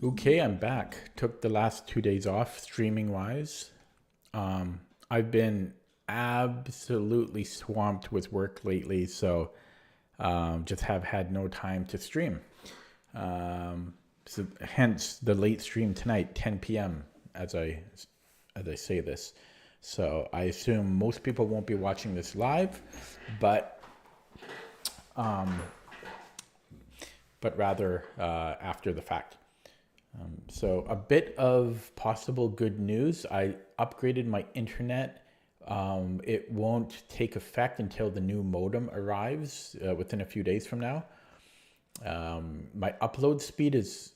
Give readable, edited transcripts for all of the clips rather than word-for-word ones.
Okay, I'm back. Took the last 2 days off streaming wise. I've been absolutely swamped with work lately, so just have had no time to stream. So hence the late stream tonight, 10 p.m. as I say this. So I assume most people won't be watching this live, but rather after the fact. So a bit of possible good news. I upgraded my internet. It won't take effect until the new modem arrives within a few days from now. My upload speed is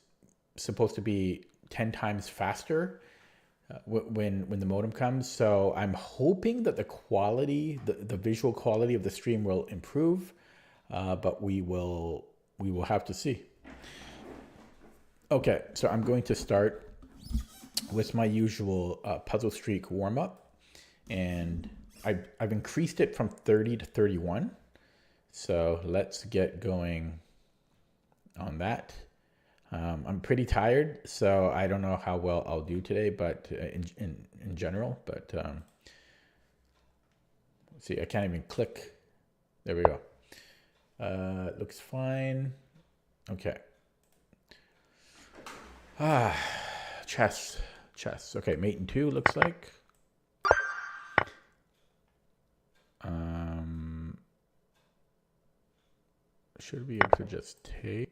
supposed to be 10 times faster when the modem comes. So I'm hoping that the quality, the visual quality of the stream will improve, but we will have to see. Okay, so I'm going to start with my usual Puzzle Streak warm-up, and I've increased it from 30 to 31. So let's get going on that. I'm pretty tired, so I don't know how well I'll do today, but in general. But let's see, I can't even click. There we go. It looks fine. Okay. Chess. Okay, mate in 2 looks like. Should be able to just take.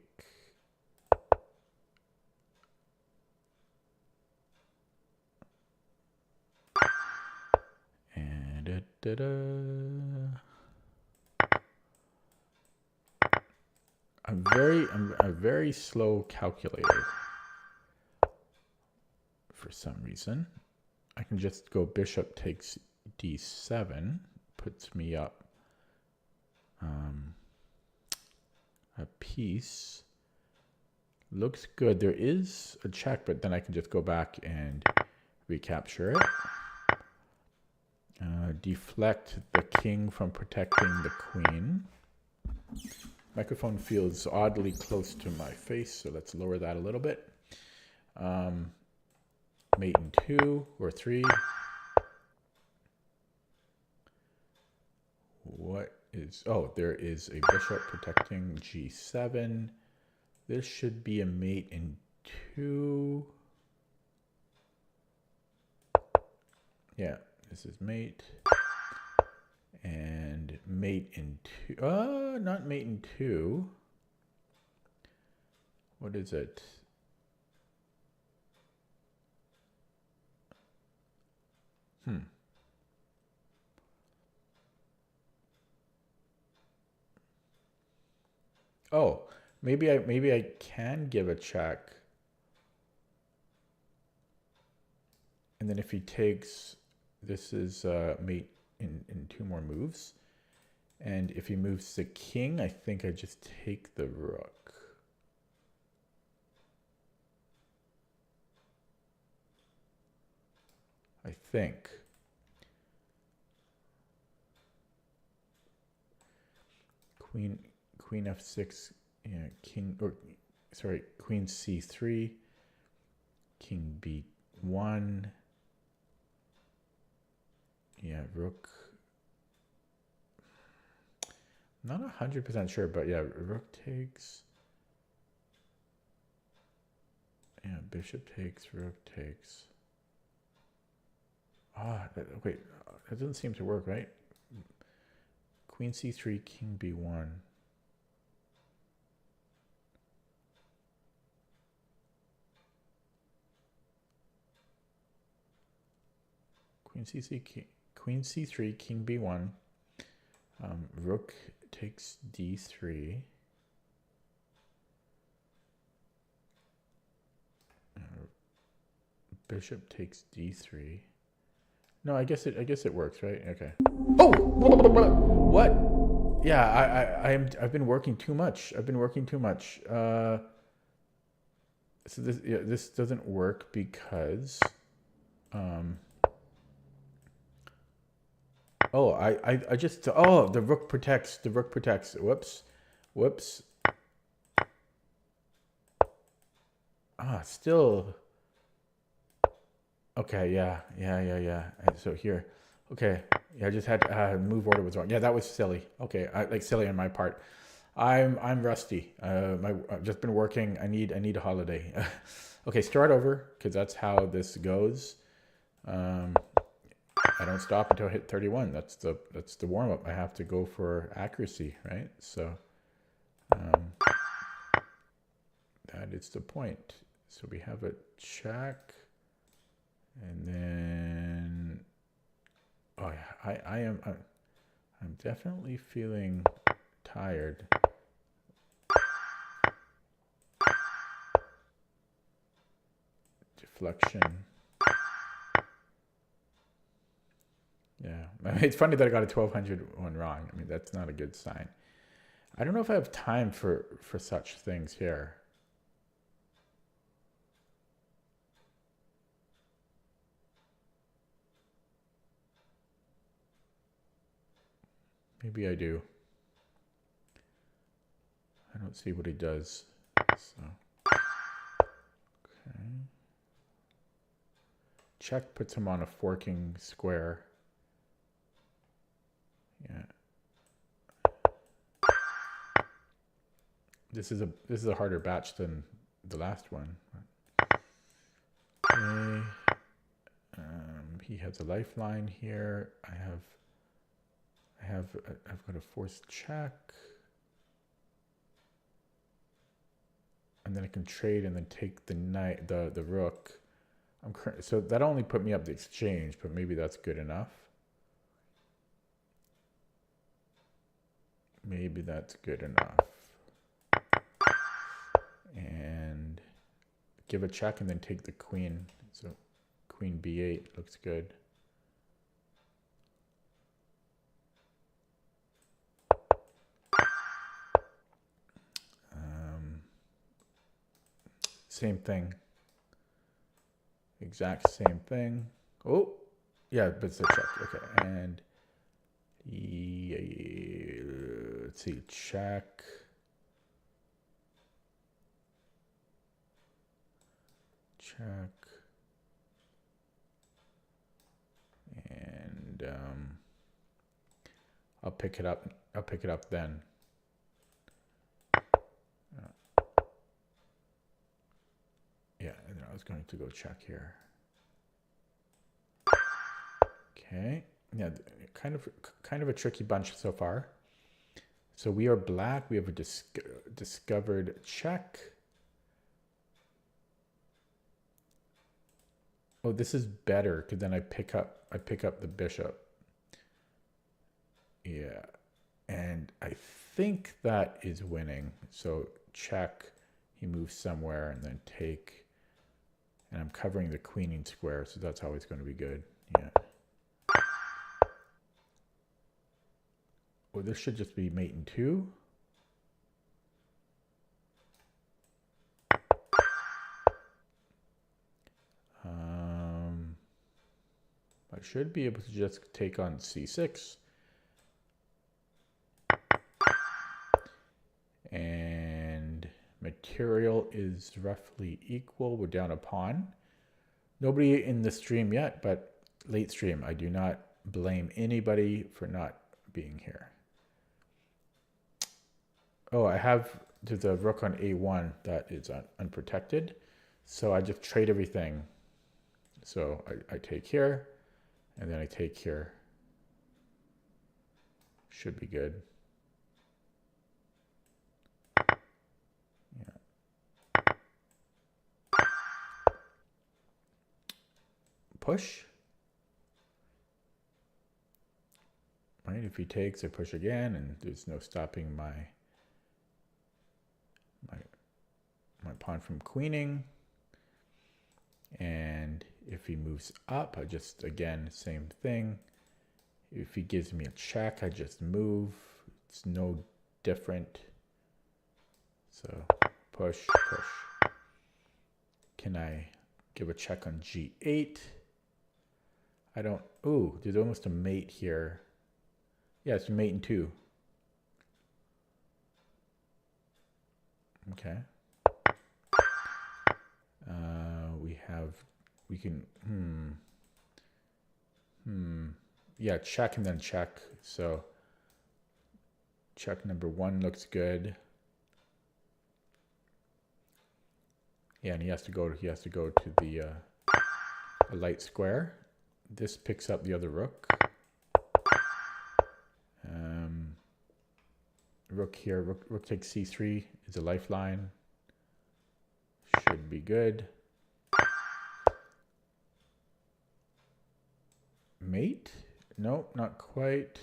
And I'm a very slow calculator. For some reason, I can just go bishop takes d7, puts me up a piece. Looks good. There is a check, but then I can just go back and recapture it. Deflect the king from protecting the queen. Microphone feels oddly close to my face, so let's lower that a little bit. Mate in 2 or 3. What is... Oh, there is a bishop protecting g7. This should be a mate in 2. Yeah, this is mate. And mate in 2. Not mate in 2. What is it? Oh, maybe I can give a check. And then if he takes, this is mate in 2 more moves. And if he moves the king, I think I just take the rook. I think. Queen f6, yeah, queen c3, king b1, yeah, rook. Not 100% sure, but yeah, rook takes. Yeah, bishop takes, rook takes. Wait, that doesn't seem to work, right? Queen c3, king b1. Queen c3, king b1. Rook takes d3. Bishop takes d3. No, I guess it works, right? Okay. Oh, what? Yeah, I've been working too much. So this doesn't work because oh, I just, oh, the rook protects. Whoops. Still. Okay, yeah. So here, okay, yeah, I just had move order was wrong. Yeah, that was silly. Okay, like silly on my part. I'm rusty. I've just been working. I need a holiday. Okay, start over because that's how this goes. Um, I don't stop until I hit 31. That's the warm up. I have to go for accuracy, right? So that is the point. So we have a check, and then oh yeah, I'm definitely feeling tired. Deflection. Yeah, I mean, it's funny that I got a 1200 one wrong. I mean, that's not a good sign. I don't know if I have time for such things here. Maybe I do. I don't see what he does. So, okay. Check puts him on a forking square. Yeah. This is a harder batch than the last one. Okay. He has a lifeline here. I've got a forced check. And then I can trade and then take the knight, the rook. So that only put me up the exchange, but maybe that's good enough. Maybe that's good enough. And give a check and then take the queen. So queen b8 looks good. Same thing. Exact same thing. Oh, yeah, but it's a check. Okay, and let's see, check. Check. And I'll pick it up. I'll pick it up then. Yeah, and then I was going to go check here. Okay. Yeah, kind of a tricky bunch so far. So we are black. We have a discovered check. Oh, this is better because then I pick up the bishop. Yeah. And I think that is winning. So check, he moves somewhere and then take. And I'm covering the queening square, so that's always going to be good. Yeah. Well, this should just be mate in 2. I should be able to just take on c6. And material is roughly equal. We're down a pawn. Nobody in the stream yet, but late stream. I do not blame anybody for not being here. Oh, I have the rook on a1 that is unprotected. So I just trade everything. So I take here, and then I take here. Should be good. Yeah. Push. Right, if he takes, I push again, and there's no stopping my pawn from queening. And if he moves up, I just, again, same thing. If he gives me a check, I just move. It's no different. So push, push. Can I give a check on g8? I don't, ooh, there's almost a mate here. Yeah, it's a mate in 2. Okay. have, we can, yeah, check and then check. So check number 1 looks good. Yeah, and he has to go to the light square. This picks up the other rook. Rook here, rook takes c3 is a lifeline. Should be good. Mate? Nope, not quite.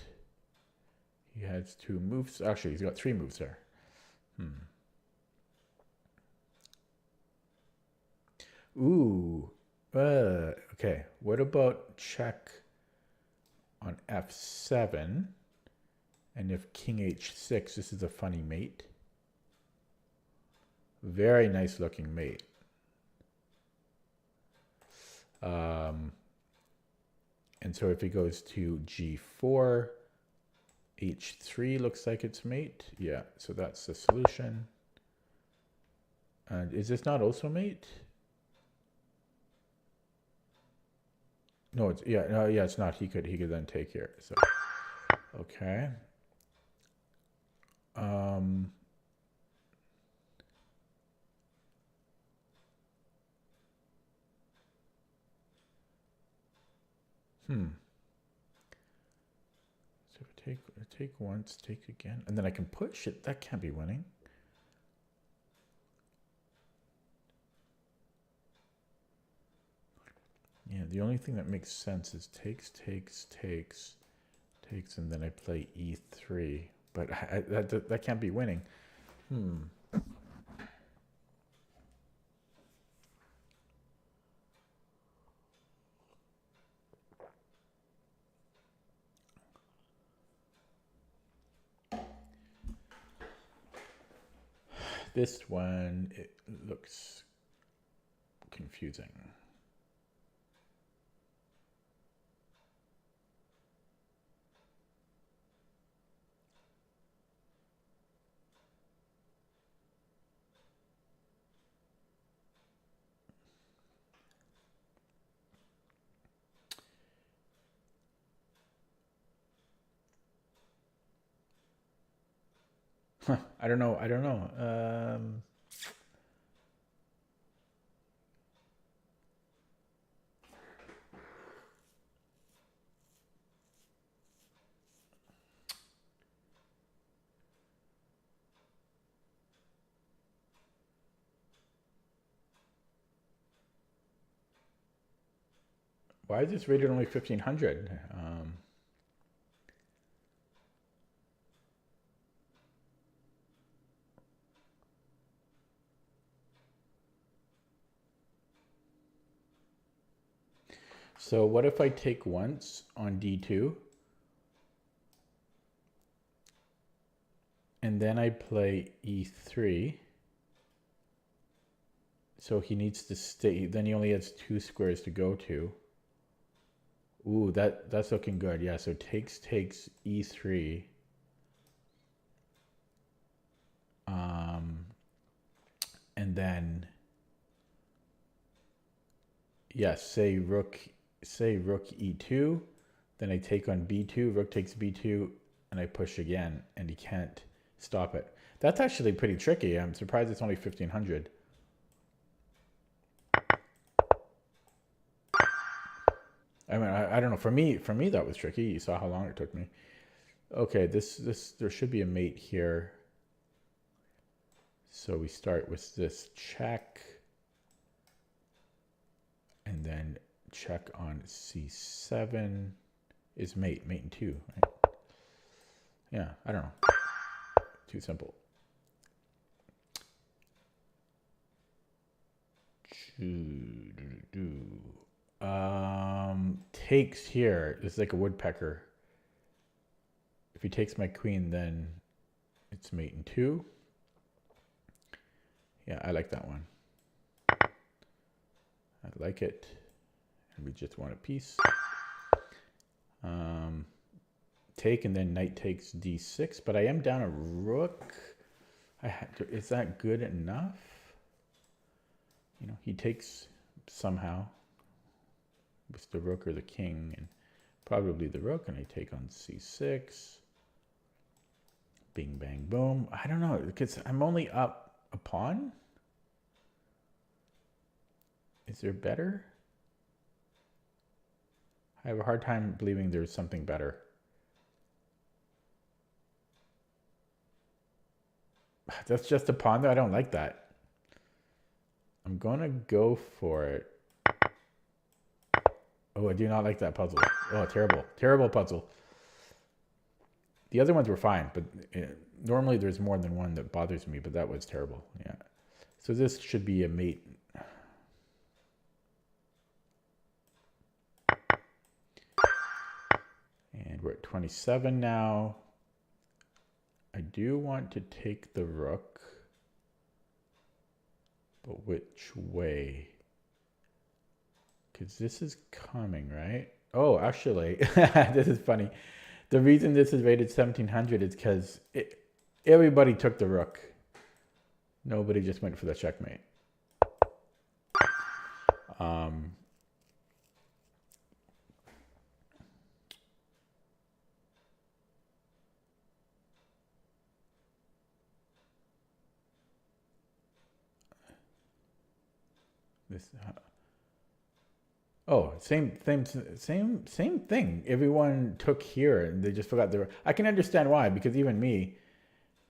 He has 2 moves. Actually, he's got 3 moves there. Ooh. Okay. What about check on f7? And if king h6, this is a funny mate. Very nice looking mate. And so if he goes to g4, h3 looks like it's mate. Yeah, so that's the solution. And is this not also mate? No, it's yeah, it's not. He could then take here. So okay. So take once, take again, and then I can push it. That can't be winning. Yeah, the only thing that makes sense is takes, and then I play e3. But that can't be winning. This one, it looks confusing. I don't know. Why is this rated only 1500? So what if I take once on d2? And then I play e3. So he needs to stay. Then he only has 2 squares to go to. Ooh, that's looking good. Yeah, so takes e3. And then, yeah, say rook e2. Then I take on b2. Rook takes b2, and I push again, and he can't stop it. That's actually pretty tricky. I'm surprised it's only 1500. I mean, I don't know. For me, that was tricky. You saw how long it took me. Okay, there should be a mate here. So we start with this check, and then check on c7 is mate in 2. Right? Yeah, I don't know. Too simple. Takes here is like a woodpecker. If he takes my queen, then it's mate in 2. Yeah, I like that one. I like it. And we just want a piece. Take, and then knight takes d6, but I am down a rook. Is that good enough? You know, he takes somehow. With the rook or the king, and probably the rook, and I take on c6. Bing, bang, boom. I don't know, because I'm only up a pawn. Is there better? I have a hard time believing there's something better. That's just a pawn, though. I don't like that. I'm going to go for it. Oh, I do not like that puzzle. Oh, terrible. Terrible puzzle. The other ones were fine, but normally there's more than one that bothers me, but that was terrible. Yeah. So this should be a mate. And we're at 27 now. I do want to take the rook, but which way? Because this is coming, right? Oh, actually, this is funny. The reason this is rated 1700 is because everybody took the rook. Nobody just went for the checkmate. This. Oh, same thing. Everyone took here, and they just forgot the. I can understand why, because even me,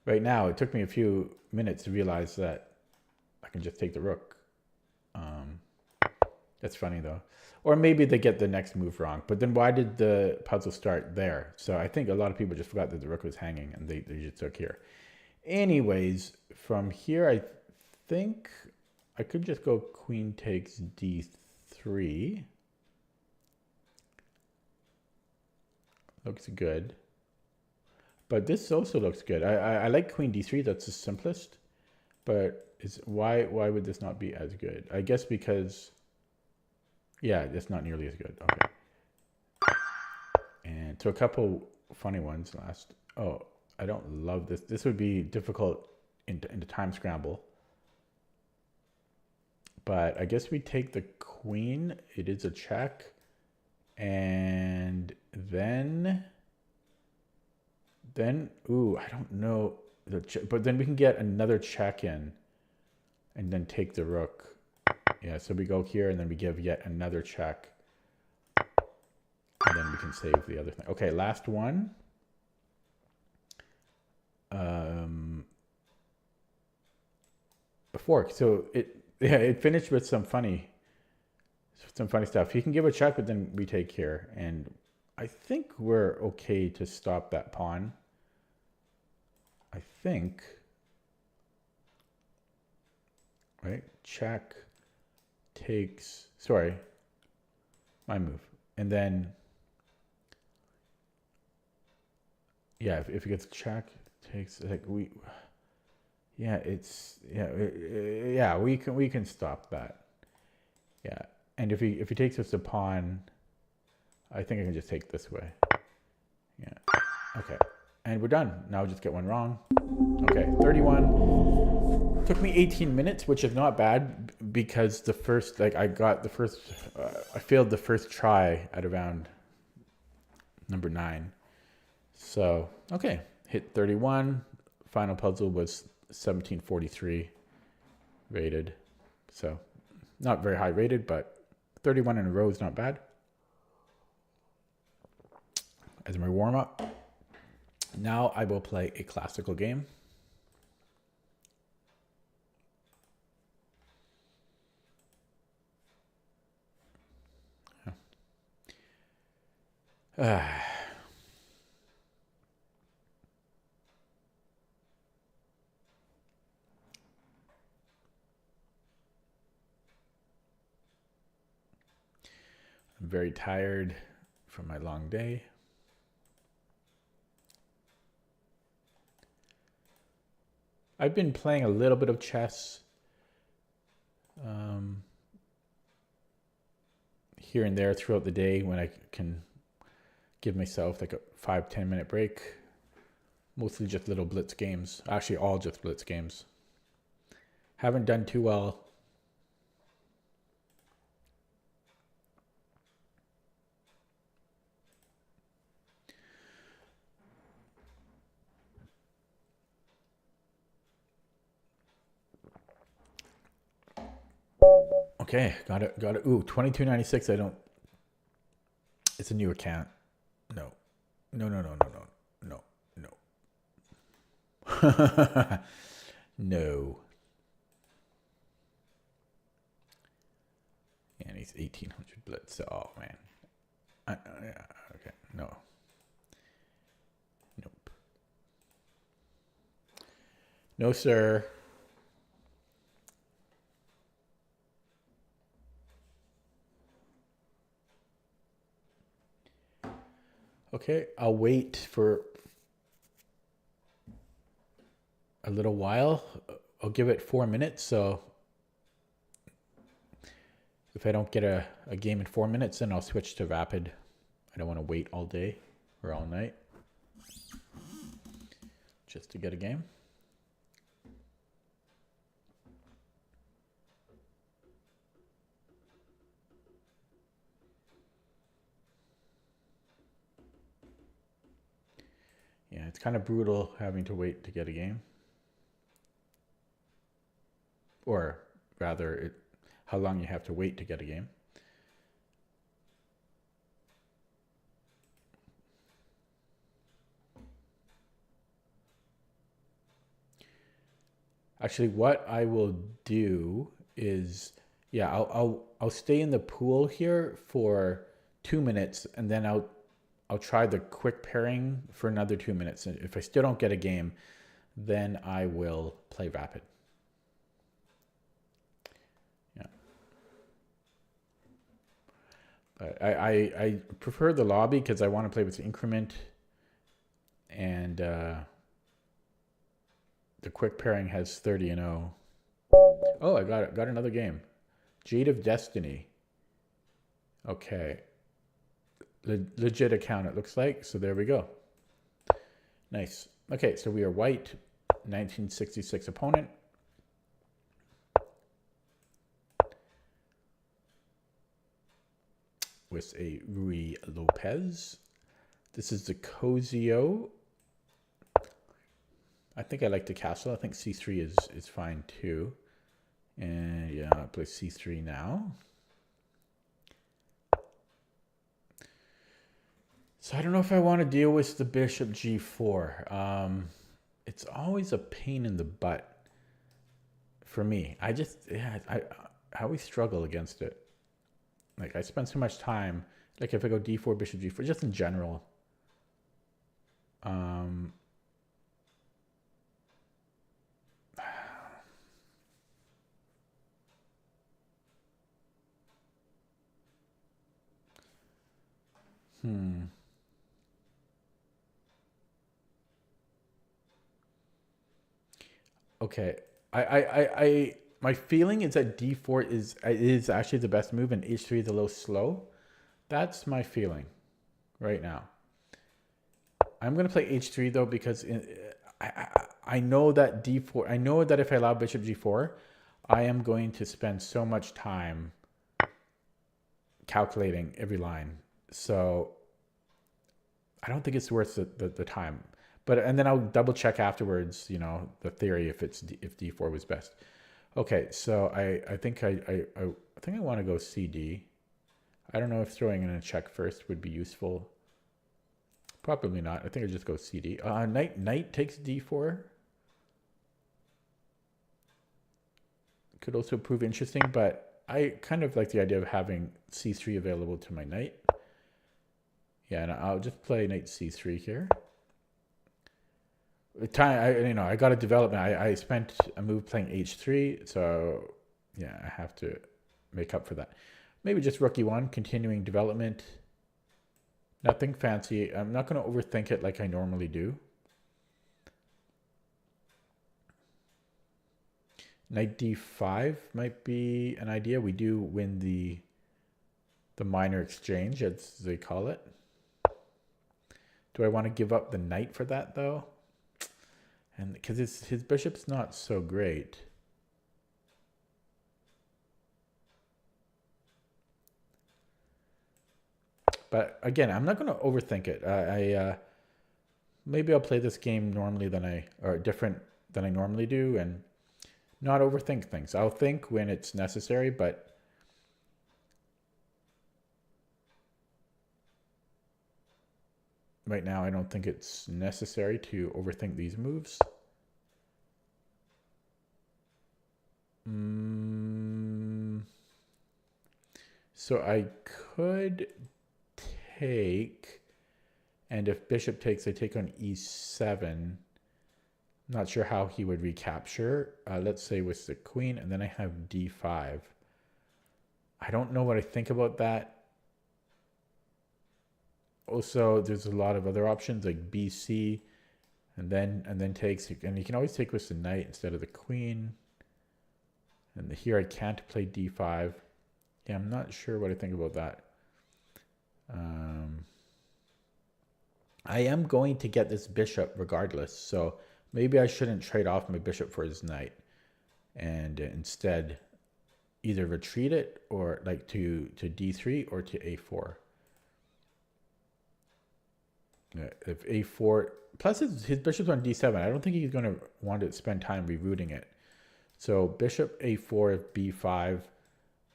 right now, it took me a few minutes to realize that I can just take the rook. That's funny though, or maybe they get the next move wrong. But then why did the puzzle start there? So I think a lot of people just forgot that the rook was hanging, and they just took here. Anyways, from here, I think I could just go queen takes d3. Looks good. But this also looks good. I like queen d3. That's the simplest. But why would this not be as good? I guess because, yeah, it's not nearly as good. Okay. And so a couple funny ones last. Oh, I don't love this. This would be difficult in the time scramble. But I guess we take the queen. It is a check. And then, ooh, I don't know. But then we can get another check in and then take the rook. Yeah, so we go here and then we give yet another check. And then we can save the other thing. Okay, last one. A fork. So it finished with some funny stuff. He can give a check, but then we take here. And I think we're okay to stop that pawn. I think. Right? Check takes, sorry, my move. And then, yeah, if it gets check, takes, like we can stop that. Yeah. And if he takes us a pawn, I think I can just take this way. Yeah. Okay. And we're done. Now just get one wrong. Okay, 31. Took me 18 minutes, which is not bad because the first, I failed the first try at around number 9. So, okay, hit 31. Final puzzle was 1743 rated. So, not very high rated, but 31 in a row is not bad. As my warm-up. Now I will play a classical game. I'm very tired from my long day. I've been playing a little bit of chess here and there throughout the day when I can give myself like a 5-10 minute break. Mostly just little blitz games. Actually, all just blitz games. Haven't done too well Okay, got it. Ooh, 2296. I don't. It's a new account. No. No, no, no, no, no. No, no. No. And he's 1800 blitz. Oh, man. Yeah, okay. No. Nope. No, sir. Okay, I'll wait for a little while. I'll give it 4 minutes. So if I don't get a game in 4 minutes, then I'll switch to rapid. I don't want to wait all day or all night just to get a game. Yeah, it's kind of brutal having to wait to get a game. Or rather, how long you have to wait to get a game. Actually, what I will do is, yeah, I'll stay in the pool here for 2 minutes, and then I'll try the quick pairing for another 2 minutes. And if I still don't get a game, then I will play rapid. Yeah. But I prefer the lobby because I want to play with the increment, and the quick pairing has 30-0. Oh, I got another game. Jade of Destiny. Okay. Legit account, it looks like. So there we go. Nice. Okay, so we are white. 1966 opponent. With a Rui Lopez. This is the Cozio. I think I like the castle. I think c3 is fine too. And yeah, I'll play c3 now. So I don't know if I want to deal with the bishop g4. It's always a pain in the butt for me. I always struggle against it. Like I spend so much time. Like if I go d4, bishop g4, just in general. Okay. My feeling is that d4 is actually the best move and h3 is a little slow. That's my feeling right now. I'm going to play h3 though because I know that d4, I know that if I allow bishop g4, I am going to spend so much time calculating every line. So I don't think it's worth the time. And then I'll double check afterwards, you know, the theory if d4 was best. Okay, so I think I want to go cd. I don't know if throwing in a check first would be useful. Probably not. I think I just go cd. Knight takes d4. Could also prove interesting, but I kind of like the idea of having c3 available to my knight. Yeah, and I'll just play knight c3 here. I got a development. I spent a move playing h3, so yeah, I have to make up for that. Maybe just rook e1, continuing development. Nothing fancy. I'm not going to overthink it like I normally do. Knight d5 might be an idea. We do win the minor exchange, as they call it. Do I want to give up the knight for that though? And because his bishop's not so great. But again, I'm not going to overthink it. Maybe I'll play this game normally different than I normally do, and not overthink things. I'll think when it's necessary, but right now I don't think it's necessary to overthink these moves. So I could take, and if bishop takes, I take on e7. Not sure how he would recapture. Let's say with the queen, and then I have d5. I don't know what I think about that. Also, there's a lot of other options like bc, and then takes, and you can always take with the knight instead of the queen. And here I can't play d5. Yeah, I'm not sure what I think about that. I am going to get this bishop regardless, so maybe I shouldn't trade off my bishop for his knight, and instead either retreat it or like to d3 or to a4. If a4 plus his bishop's on d7, I don't think he's going to want to spend time rerouting it. So bishop a4, b5.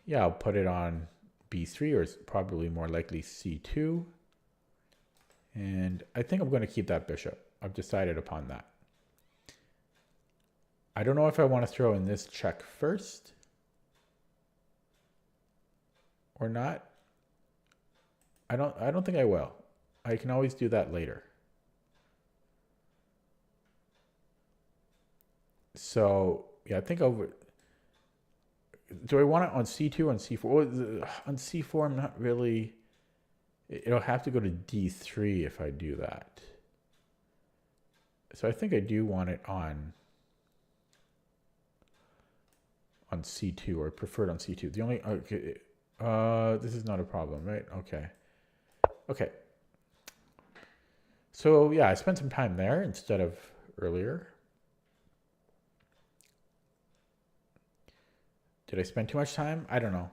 Yeah, I'll put it on b3, or it's probably more likely c2. And I think I'm going to keep that bishop. I've decided upon that. I don't know if I want to throw in this check first or not. I don't think I will. I can always do that later. So yeah, I think over. Do I want it on c2, on c4? Well, on c4, I'm not really. It'll have to go to d3 if I do that. So I think I do want it on c2, or preferred on c2. The only okay, this is not a problem, right? Okay. So yeah, I spent some time there instead of earlier. Did I spend too much time? I don't know.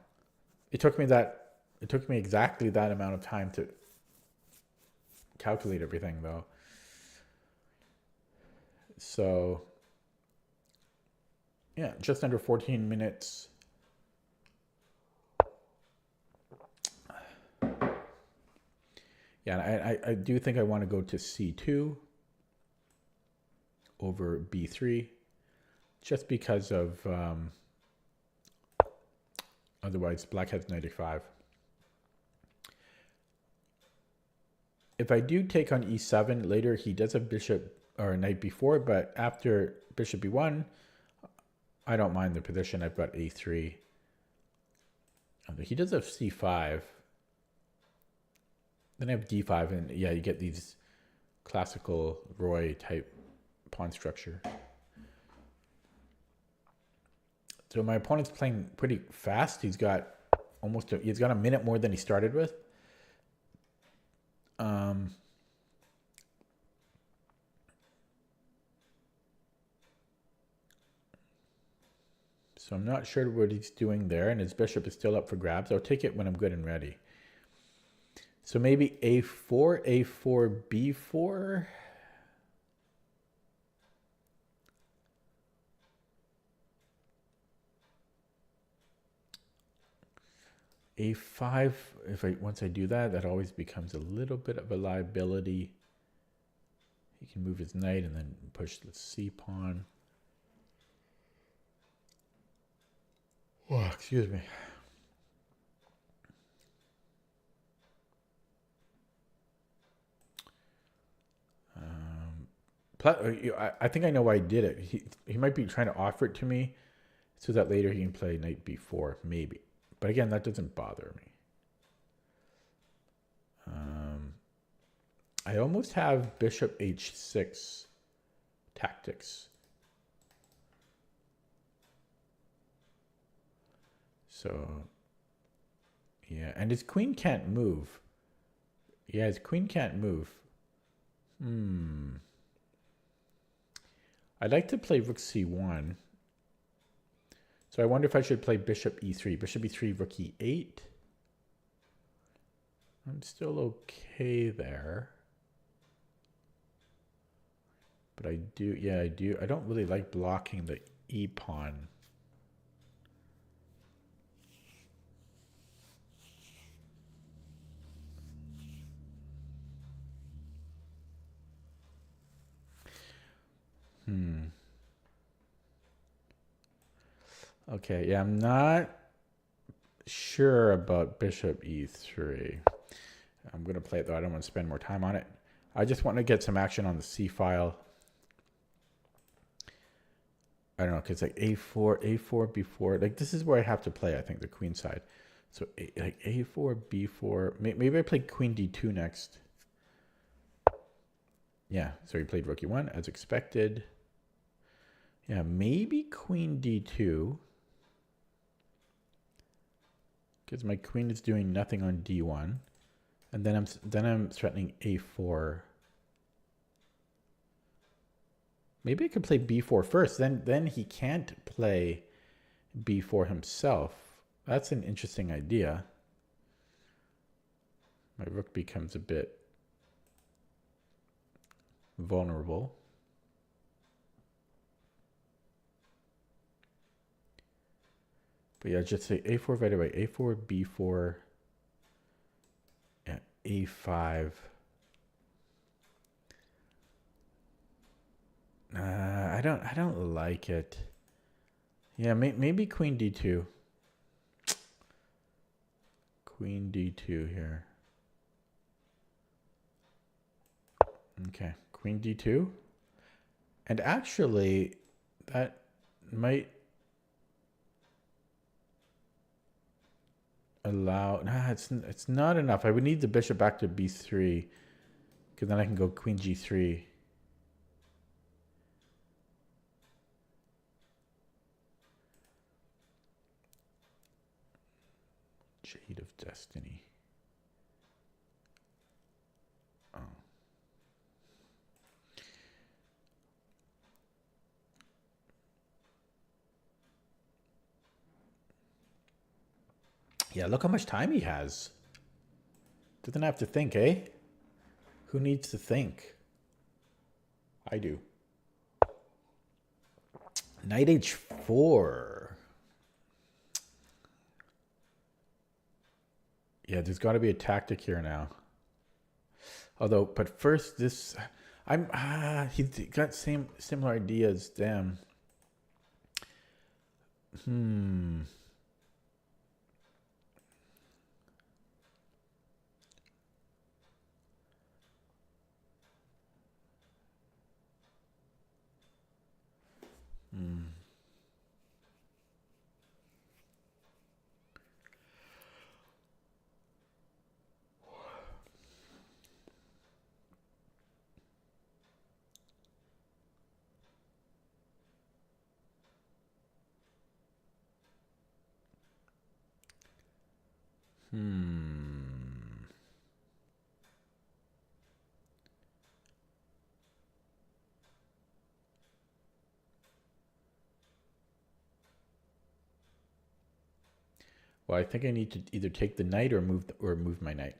It took me exactly that amount of time to calculate everything, though. So yeah, just under 14 minutes. Yeah, I do think I want to go to c2 over b3, just because of otherwise black has knight a5. If I do take on e7 later, he does have bishop or knight b4, but after bishop b1, I don't mind the position. I've got a3. He does have c5. Then I have d5, and yeah, you get these classical Roy type pawn structure. So my opponent's playing pretty fast. He's got he's got a minute more than he started with. So I'm not sure what he's doing there, and his bishop is still up for grabs. I'll take it when I'm good and ready. So maybe a4, a4, b4. a5, once I do that, that always becomes a little bit of a liability. He can move his knight and then push the c pawn. Oh, excuse me. I think I know why he did it. He might be trying to offer it to me so that later he can play knight b4, maybe. But again, that doesn't bother me. I almost have bishop h6 tactics. So, yeah, and his queen can't move. Yeah, his queen can't move. I'd like to play rook c1. So I wonder if I should play bishop e3. Bishop e3, rook e8. I'm still okay there. But I do. I don't really like blocking the e pawn. Okay, yeah, I'm not sure about bishop e3. I'm going to play it though. I don't want to spend more time on it. I just want to get some action on the c file. I don't know, because like a4, b4. Like this is where I have to play, I think, the queen side. So like a4, b4. Maybe I play queen d2 next. Yeah, so he played rook e1 as expected. Yeah, maybe queen d2. Because my queen is doing nothing on d1. And then I'm threatening a4. Maybe I could play b4 first. Then he can't play b4 himself. That's an interesting idea. My rook becomes a bit vulnerable. But yeah, just say a4 right away. a4, b4, yeah, a5. I don't like it. Yeah, maybe queen d2. Queen d2 here. Okay, queen d2. And actually, that might allow... Nah, it's not enough. I would need the bishop back to b3. Because then I can go queen g3. Jade of Destiny. Oh. Yeah, look how much time he has. Doesn't have to think, eh? Who needs to think? I do. Knight h4. Yeah, there's got to be a tactic here now. Although, but first this... he's got similar ideas, damn. Well, I think I need to either take the knight or move my knight.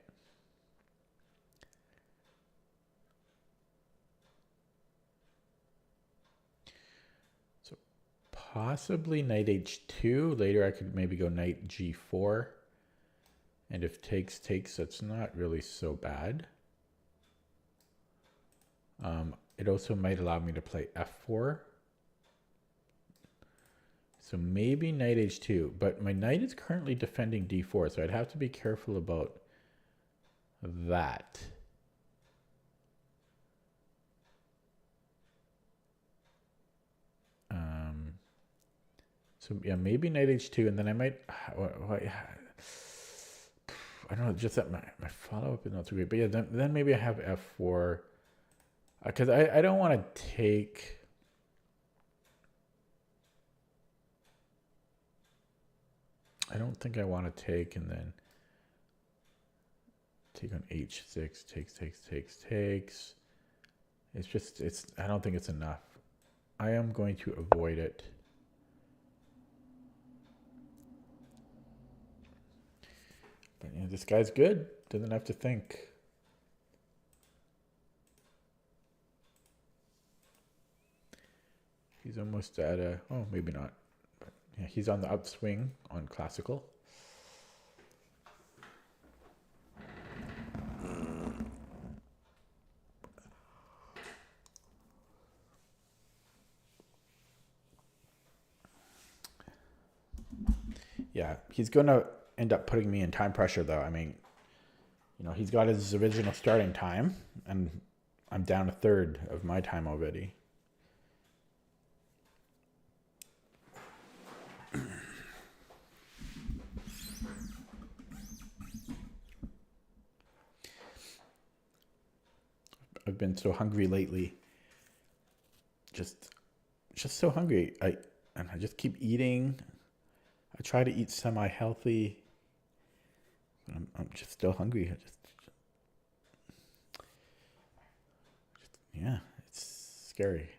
So possibly knight h2. Later I could maybe go knight g4. And if takes, that's not really so bad. It also might allow me to play f4. So maybe knight h2, but my knight is currently defending d4, so I'd have to be careful about that. So yeah, maybe knight h2, and then I might... I don't know, just that my follow-up is not so great. But yeah, then maybe I have f4. Because I don't want to take... I don't think I want to take and then take on h6, takes. It's just, I don't think it's enough. I am going to avoid it. But yeah, this guy's good. Doesn't have to think. He's almost at a... Oh, maybe not. But yeah, he's on the upswing on classical. Yeah, he's going to end up putting me in time pressure, though. I mean, he's got his original starting time, and I'm down a third of my time already. I've been so hungry lately. Just so hungry. I just keep eating. I try to eat semi-healthy. I'm just still hungry. Yeah, it's scary.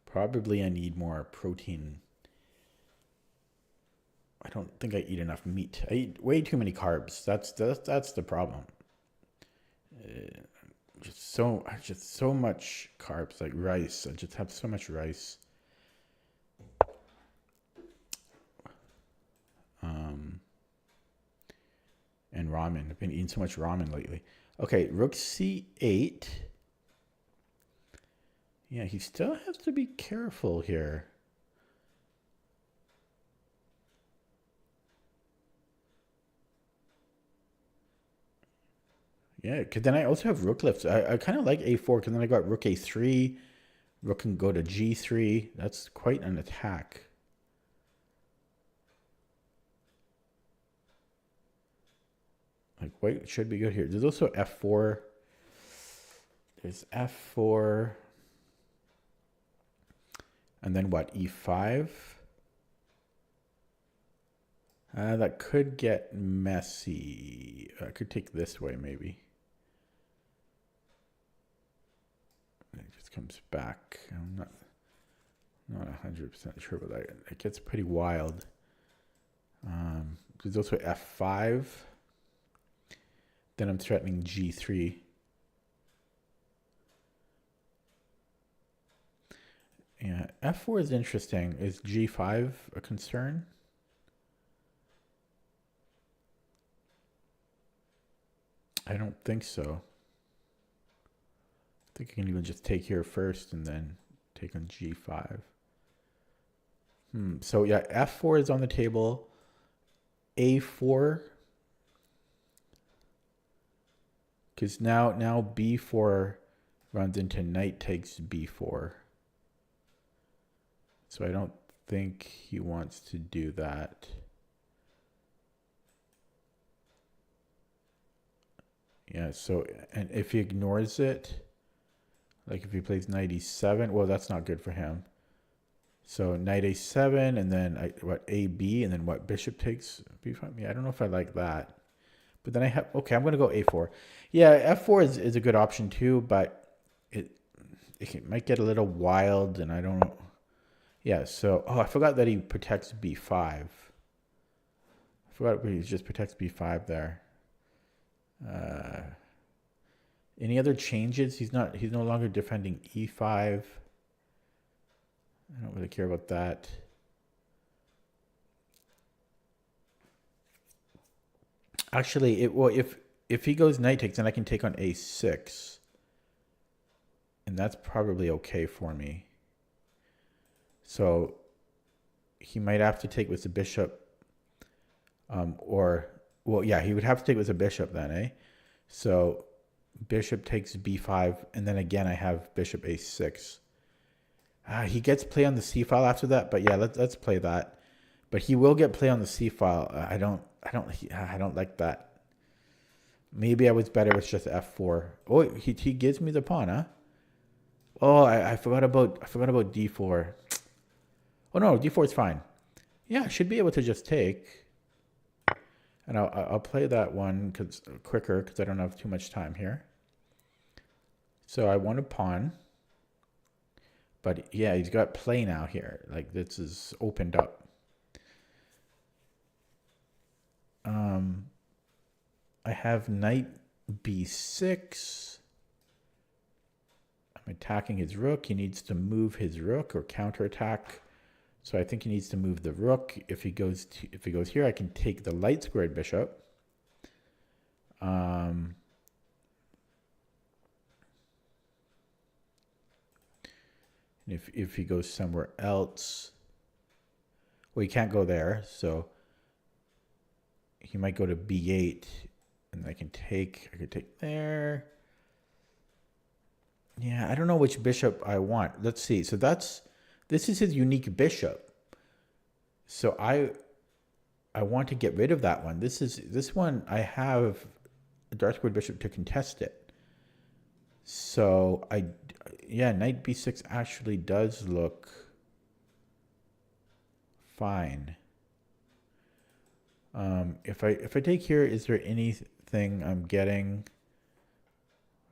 Probably I need more protein. I don't think I eat enough meat. I eat way too many carbs. That's the problem. Just so much carbs, like rice. I just have so much rice. And ramen. I've been eating so much ramen lately. Okay, rook c8. Yeah, he still has to be careful here. Yeah, because then I also have rook lifts. I kind of like a4 because then I got rook a3. Rook can go to g3. That's quite an attack. Like white should be good here. There's also f4. There's f4. And then what? e5. That could get messy. I could take this way maybe. It just comes back. I'm not 100% sure, but it gets pretty wild. There's also f5. Then I'm threatening g3. Yeah, f4 is interesting. Is g5 a concern? I don't think so. I think I can even just take here first and then take on g5. So yeah, f4 is on the table. a4. Because now b4 runs into knight takes b4. So I don't think he wants to do that. Yeah, so, and if he ignores it, like if he plays knight e7, well, that's not good for him. So knight a7, and then what, ab, and then what, bishop takes b5? Yeah, I don't know if I like that. But then I have, okay, I'm going to go a4. Yeah, f4 is a good option too, but it might get a little wild, and I don't know. Yeah, so, I forgot that he protects b5. I forgot he just protects b5 there. Any other changes? He's no longer defending e5. I don't really care about that. Actually, if he goes knight takes, then I can take on a6. And that's probably okay for me. So he might have to take with the bishop. Well, yeah, he would have to take with a bishop then, eh? So bishop takes b5, and then again I have bishop a6. He gets play on the c file after that, but yeah, let's play that. But he will get play on the c file. I don't like that. Maybe I was better with just f4. Oh, he gives me the pawn, huh? Oh, I forgot about d4. Oh no, d4 is fine. Yeah, I should be able to just take. And I'll play that one quicker because I don't have too much time here. So I want a pawn. But yeah, he's got play now here. Like this is opened up. I have knight b6. I'm attacking his rook. He needs to move his rook or counterattack. So I think he needs to move the rook. If he goes here, I can take the light squared bishop. And if he goes somewhere else, well, he can't go there, so he might go to b8, and I could take there. Yeah, I don't know which bishop I want. Let's see. So this is his unique bishop. So I want to get rid of that one. This one I have a dark squared bishop to contest it. So knight b6 actually does look fine. If I take here, is there anything I'm getting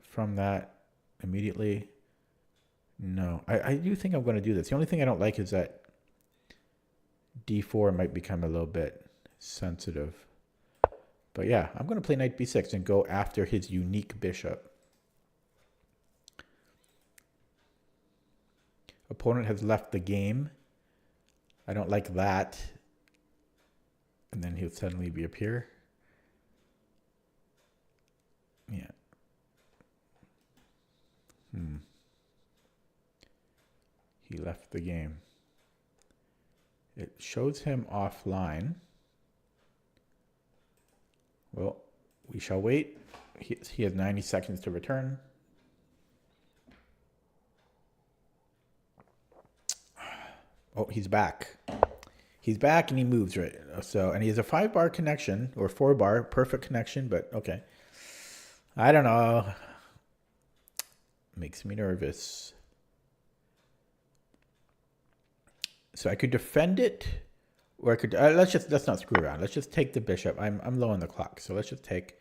from that immediately? No. I do think I'm going to do this. The only thing I don't like is that d4 might become a little bit sensitive. But yeah, I'm going to play knight b6 and go after his unique bishop. Opponent has left the game. I don't like that. And then he'll suddenly reappear. Yeah. He left the game. It shows him offline. Well, we shall wait. He has 90 seconds to return. Oh, he's back. He's back and he moves, right? So, and he has a 5-bar connection or 4-bar, perfect connection, but okay. I don't know. Makes me nervous. So I could defend it, or I could let's not screw around. Let's just take the bishop. I'm low on the clock, so let's just take.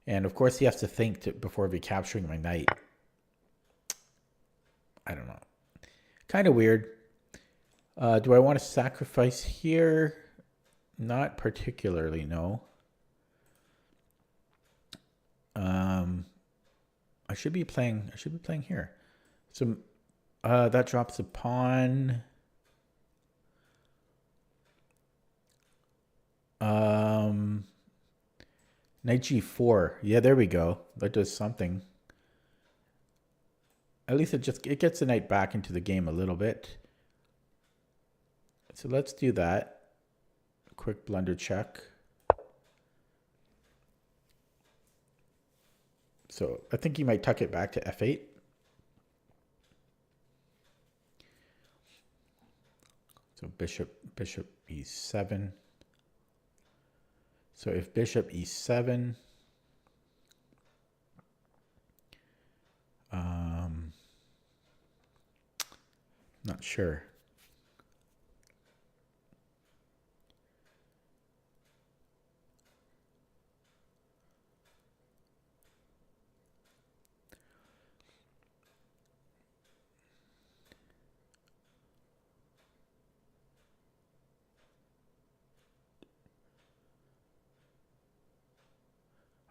And of course, he has to think before recapturing my knight. I don't know. Kind of weird. Do I want to sacrifice here? Not particularly, no. I should be playing here. So that drops a pawn. Knight g4. Yeah, there we go. That does something. At least it gets the knight back into the game a little bit. So let's do that. Quick blunder check. So I think he might tuck it back to f8. So bishop e7. So if bishop e7, not sure.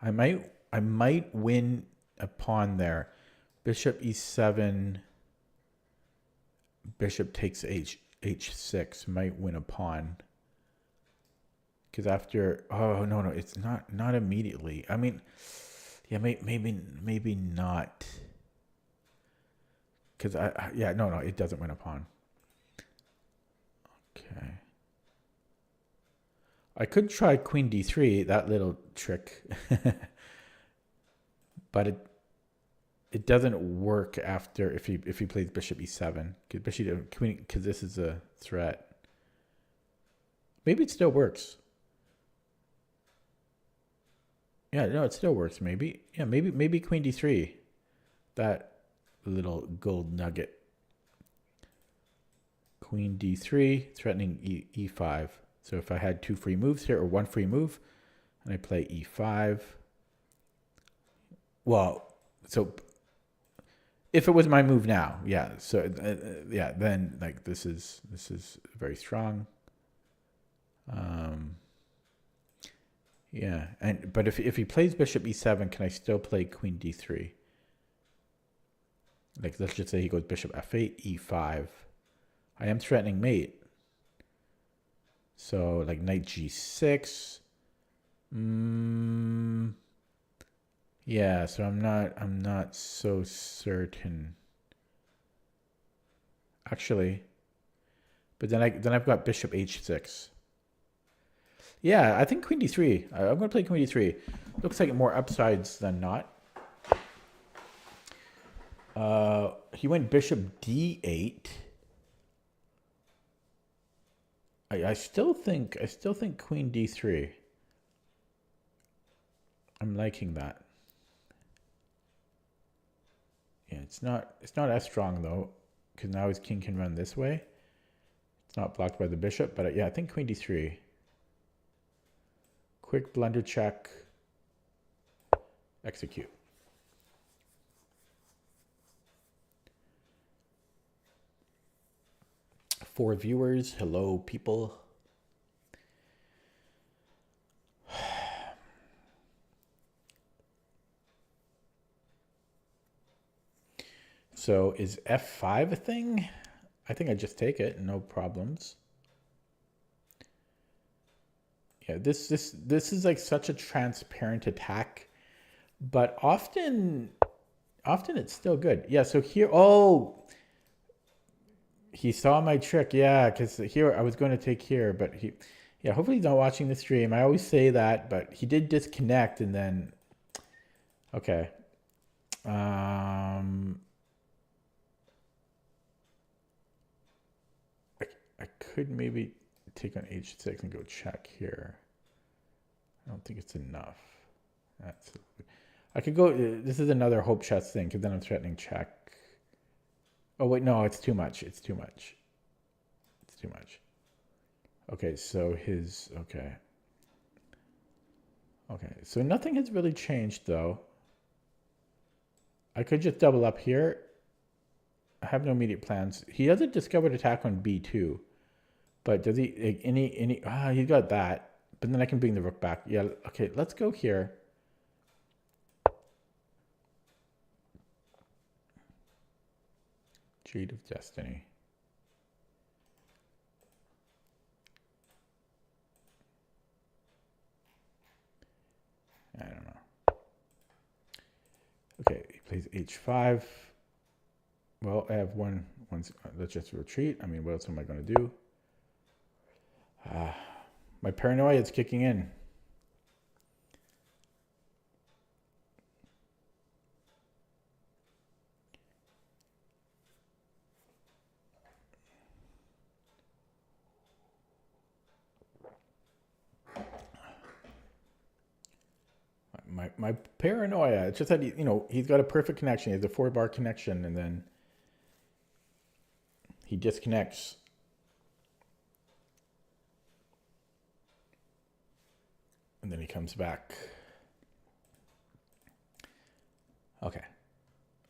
I might win a pawn there. Bishop e7. Bishop takes h6. Might win a pawn. Because after, oh no, it's not immediately. I mean, yeah, maybe not. Because no, it doesn't win a pawn. Okay. I could try queen d3, that little trick. But it doesn't work after if he plays bishop e7. Because this is a threat. Maybe it still works. Yeah, no, it still works maybe. Yeah, maybe queen d3. That little gold nugget. Queen d3, threatening e5. So if I had 2 free moves here, or 1 free move, and I play e5. Well, so if it was my move now, yeah. So yeah, then like this is very strong. Yeah, but if he plays bishop e7, can I still play queen d3? Like let's just say he goes bishop f8, e5. I am threatening mate. So like knight g6. Yeah, so I'm not so certain. actually. But then I've got bishop h6. Yeah, I think queen d3. I'm going to play queen d3. Looks like more upsides than not. He went bishop d8. I still think queen d3. I'm liking that. Yeah, it's not as strong though, because now his king can run this way. It's not blocked by the bishop, but yeah, I think queen d3. Quick blunder check. Execute. For viewers, hello people. So is f5 a thing? I think I just take it, no problems. Yeah, this is like such a transparent attack, but often it's still good. Yeah, so here, oh, he saw my trick. Yeah, because here I was going to take here, but yeah, hopefully he's not watching the stream. I always say that, but he did disconnect and then, okay. I could maybe take on h6 and go check here. I don't think it's enough. I could go, this is another hope chess thing, because then I'm threatening check. Oh wait, no, it's too much. It's too much. It's too much. Okay, so okay. Okay, so nothing has really changed though. I could just double up here. I have no immediate plans. He has a discovered attack on b2. But does he, he got that. But then I can bring the rook back. Yeah, okay, let's go here. Jade of Destiny. I don't know. Okay, he plays h5. Well, I have one. Let's just retreat. I mean, what else am I going to do? My paranoia is kicking in. My paranoia. It's just that he's got a perfect connection. He has a 4-bar connection, and then he disconnects. And then he comes back. Okay.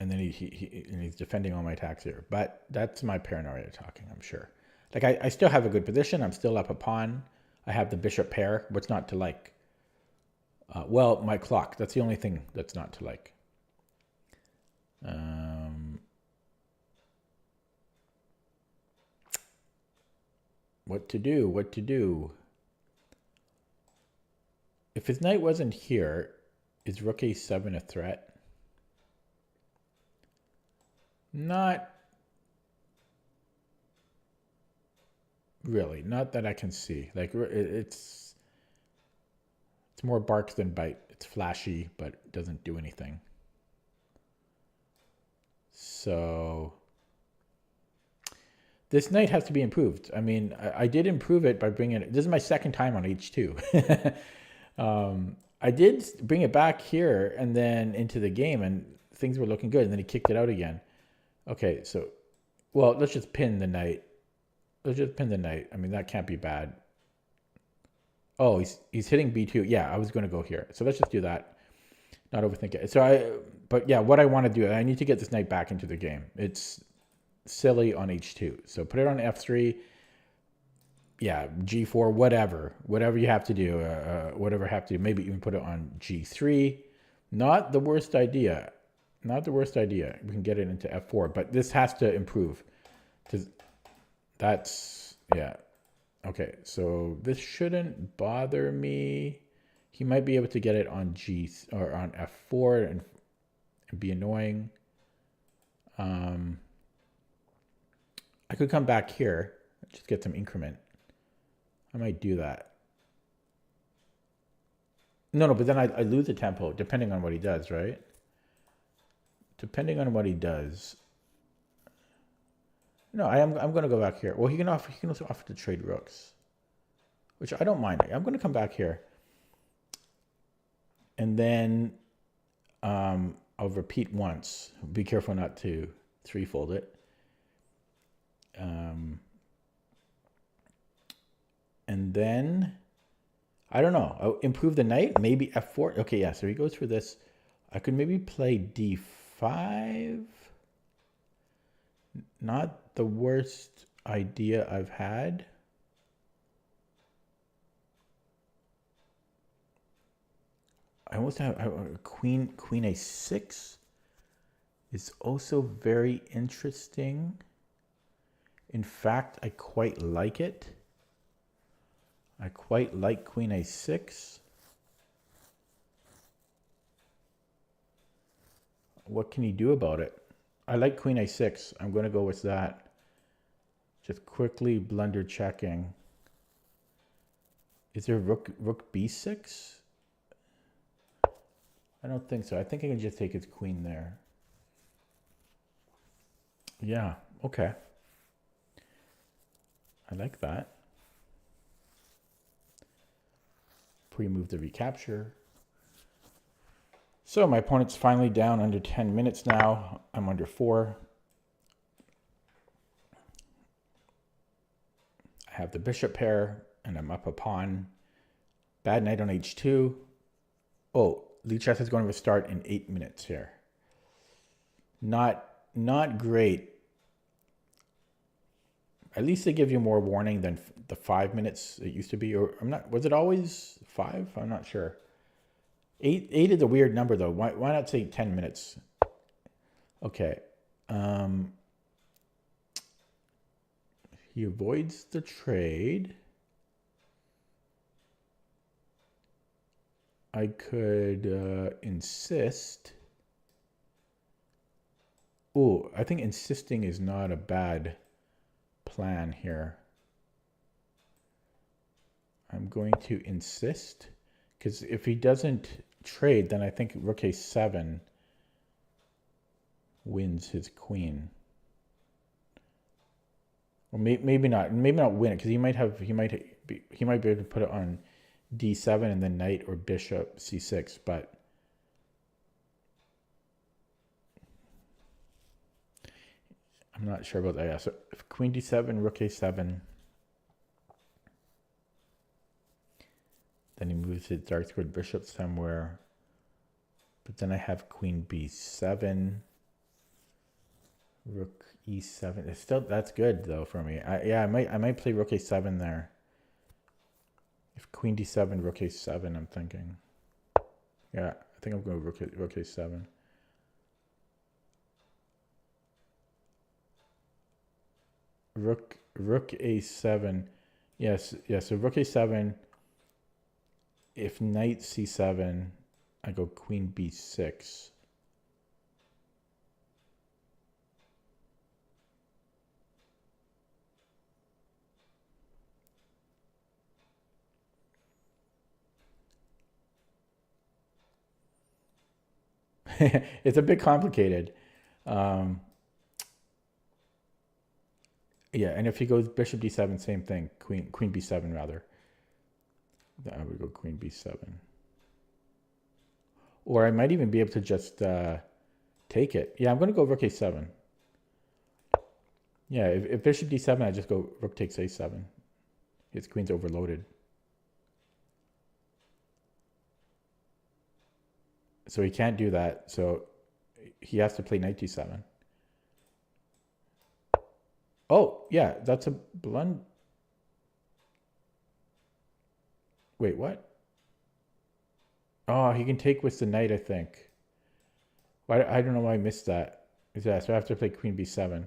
And then he's defending all my attacks here. But that's my paranoia talking, I'm sure. Like, I still have a good position. I'm still up a pawn. I have the bishop pair. What's not to like? Well, my clock. That's the only thing that's not to like. What to do? What to do? If his knight wasn't here, is rook a7 a threat? Not really. Not that I can see. Like, it's more bark than bite. It's flashy, but it doesn't do anything. So this knight has to be improved. I mean, I did improve it by bringing it. This is my second time on h2. I did bring it back here and then into the game, and things were looking good. And then he kicked it out again. Okay, so, well, let's just pin the knight. Let's just pin the knight. I mean, that can't be bad. Oh, he's hitting b2. Yeah, I was going to go here. So let's just do that. Not overthink it. So but yeah, what I want to do, I need to get this knight back into the game. It's silly on h2. So put it on f3. Yeah, g4, whatever you have to do, whatever I have to do. Maybe even put it on g3. Not the worst idea. Not the worst idea. We can get it into f4, but this has to improve. Because that's, yeah. Okay, so this shouldn't bother me. He might be able to get it on on f4 and be annoying. I I could come back here, just get some increment. I might do that. No, but then I lose the tempo depending on what he does, right? Depending on what he does. No, I'm going to go back here. Well, he can also offer to trade rooks, which I don't mind. I'm going to come back here, and then I'll repeat once. Be careful not to threefold it. And then I don't know. I'll improve the knight. Maybe f4. Okay, yeah. So he goes for this. I could maybe play d5. Not the worst idea I've had. I almost have queen a6 is also very interesting. In fact, I quite like it. I quite like queen a6. What can he do about it? I like queen a6. I'm going to go with that. Just quickly blunder checking. Is there rook b6? I don't think so. I think I can just take his queen there. Yeah, okay. I like that. Pre-move the recapture. So my opponent's finally down under 10 minutes now. I'm under 4. I have the bishop pair, and I'm up a pawn. Bad knight on h2. Oh, Lichess is going to start in 8 minutes here. Not great. At least they give you more warning than the 5 minutes it used to be. Or I'm not. Was it always 5? I'm not sure. 8 is a weird number though. Why not say 10 minutes? Okay. He avoids the trade. I could insist. Oh, I think insisting is not a bad plan here. I'm going to insist, because if he doesn't trade, then I think rook a7 wins his queen. Or maybe not win it, because he might be able to put it on d7 and then knight or bishop c6, but I'm not sure about that. Yeah, so if queen d7, rook a7, then he moves his dark squared bishop somewhere. But then I have queen b7, rook e7. It's still, that's good though for me. I might play rook a7 there. If queen d7, rook a7, I'm thinking. Yeah, I think I'm going rook a7. Rook a7. Yes, so rook a7. If knight c7, I go queen b6. It's a bit complicated. Yeah, and if he goes bishop d7, same thing. Queen b7 rather. I would go queen b7. Or I might even be able to just take it. Yeah, I'm going to go rook a7. Yeah, if bishop d7, I just go rook takes a7. His queen's overloaded. So he can't do that. So he has to play knight d7. Oh, yeah, that's a blunder. Wait, what? Oh, he can take with the knight, I think. I don't know why I missed that. Yeah, so I have to play queen b7.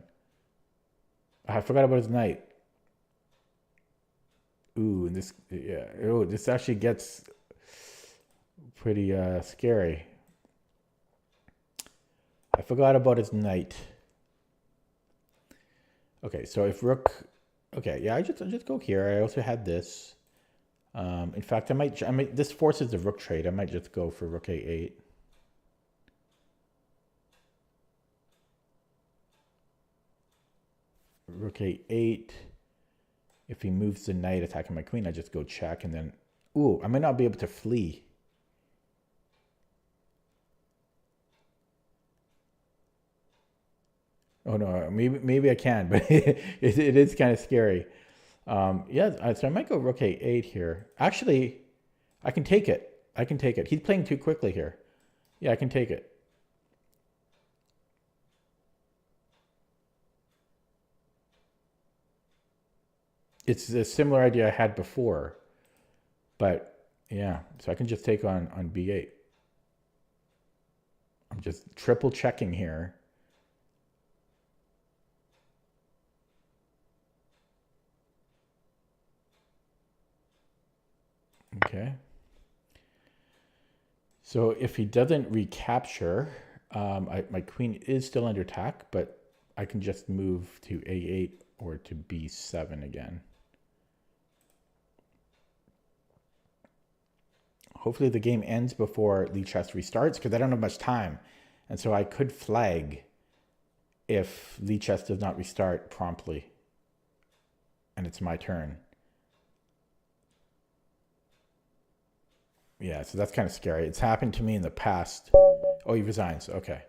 I forgot about his knight. Ooh, and this, yeah. Oh, this actually gets pretty scary. I forgot about his knight. Okay, so if rook, okay, yeah, I just go here. I also had this. In fact, I might, this forces the rook trade. I might just go for rook a8. Rook a8. If he moves the knight attacking my queen, I just go check and then, ooh, I might not be able to flee. Oh no, maybe I can, but it is kind of scary. Yeah, so I might go rook a8 here. Actually, I can take it. I can take it. He's playing too quickly here. Yeah, I can take it. It's a similar idea I had before, but yeah, so I can just take on b8. I'm just triple checking here. Okay. So if he doesn't recapture, my queen is still under attack, but I can just move to a8 or to b7 again. Hopefully the game ends before Lichess restarts because I don't have much time. And so I could flag if Lichess does not restart promptly and it's my turn. Yeah, so that's kind of scary. It's happened to me in the past. Oh, he resigns. Okay.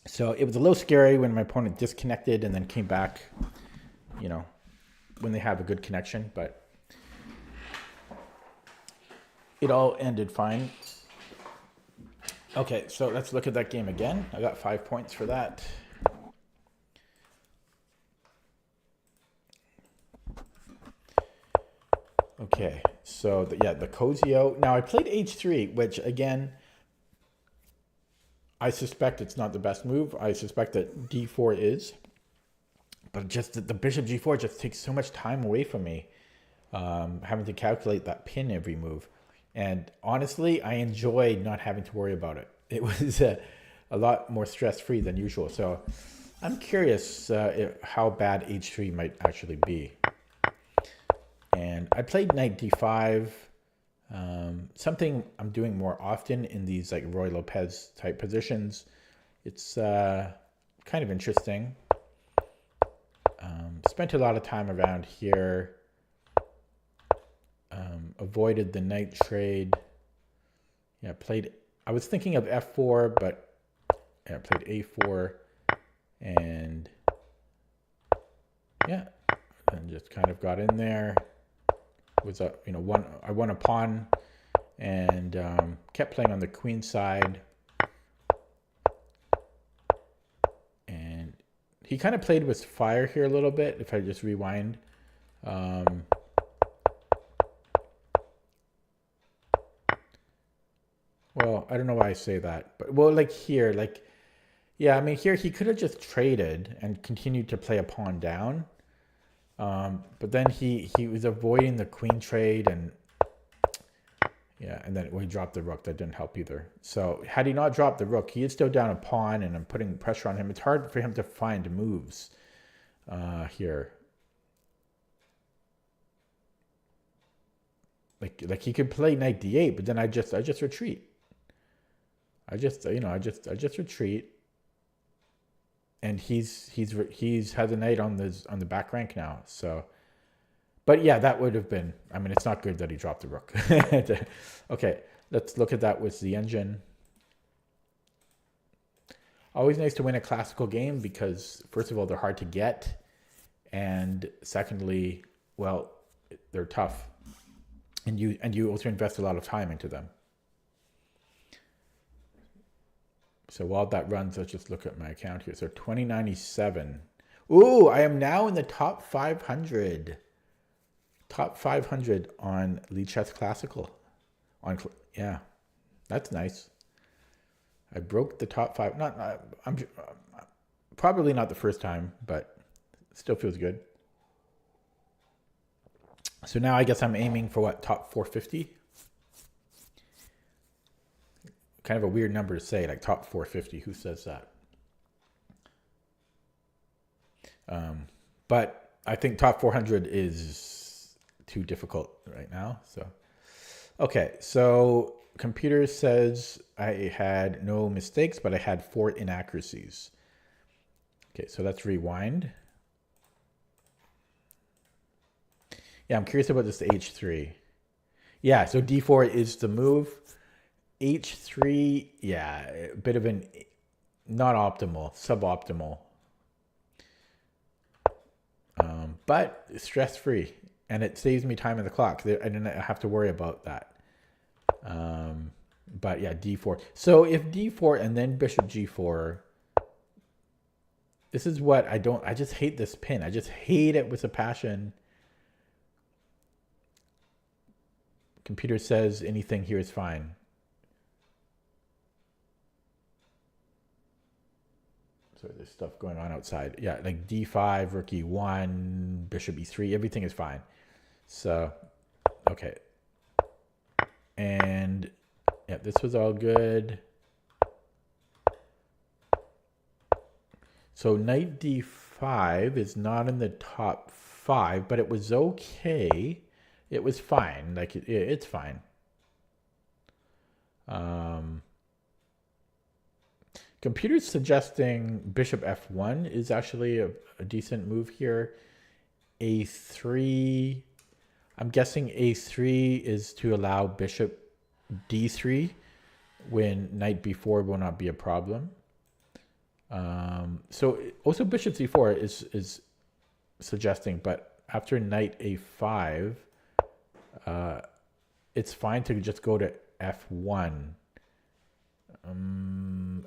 So it was a little scary when my opponent disconnected and then came back, you know, when they have a good connection, but it all ended fine. Okay, so let's look at that game again. I got 5 points for that. Okay, so the Cosio. Now I played h3, which again, I suspect it's not the best move. I suspect that d4 is, but just the bishop g4 just takes so much time away from me, having to calculate that pin every move. And honestly, I enjoyed not having to worry about it. It was a lot more stress-free than usual. So I'm curious how bad h3 might actually be. And I played knight d5, something I'm doing more often in these like Roy Lopez type positions. It's kind of interesting. Spent a lot of time around here. Avoided the knight trade. Yeah, I was thinking of f4, but yeah, I played a4 and yeah, and just kind of got in there. Was I won a pawn and kept playing on the queen side. And he kind of played with fire here a little bit. If I just rewind. Well, I don't know why I say that, but well, like here, like, yeah, I mean, here he could have just traded and continued to play a pawn down. But then he was avoiding the queen trade and yeah, and then he dropped the rook. That didn't help either. So had he not dropped the rook, he is still down a pawn and I'm putting pressure on him. It's hard for him to find moves here. Like he could play knight d8, but then I just retreat. I just retreat, and he's had the knight on the back rank now. So, but yeah, that would have been. I mean, it's not good that he dropped the rook. Okay, let's look at that with the engine. Always nice to win a classical game because first of all they're hard to get, and secondly, well, they're tough, and you also invest a lot of time into them. So while that runs, let's just look at my account here. So 2097. Ooh, I am now in the top 500. Top 500 on Lichess Classical. Yeah, that's nice. I broke the top 5. I'm probably not the first time, but still feels good. So now I guess I'm aiming for what, top 450? Kind of a weird number to say, like top 450. Who says that? But I think top 400 is too difficult right now. So, okay. So computer says I had no mistakes, but I had 4 inaccuracies. Okay, so let's rewind. Yeah, I'm curious about this H3. Yeah, so D4 is the move. H3, yeah, a bit of an not optimal, suboptimal. But stress-free. And it saves me time on the clock. I didn't have to worry about that. But yeah, D4. So if D4 and then bishop G4, this is what I just hate this pin. I just hate it with a passion. Computer says anything here is fine. So there's stuff going on outside. Yeah, like D5, rook E1, bishop E3, everything is fine. So, okay. And yeah, this was all good. So knight D5 is not in the top 5, but it was okay. It was fine. Like it's fine. Computer's suggesting bishop F1 is actually a decent move here. A3, I'm guessing A3 is to allow bishop D3 when knight B4 will not be a problem. So also bishop C4 is suggesting, but after knight A5, it's fine to just go to F1.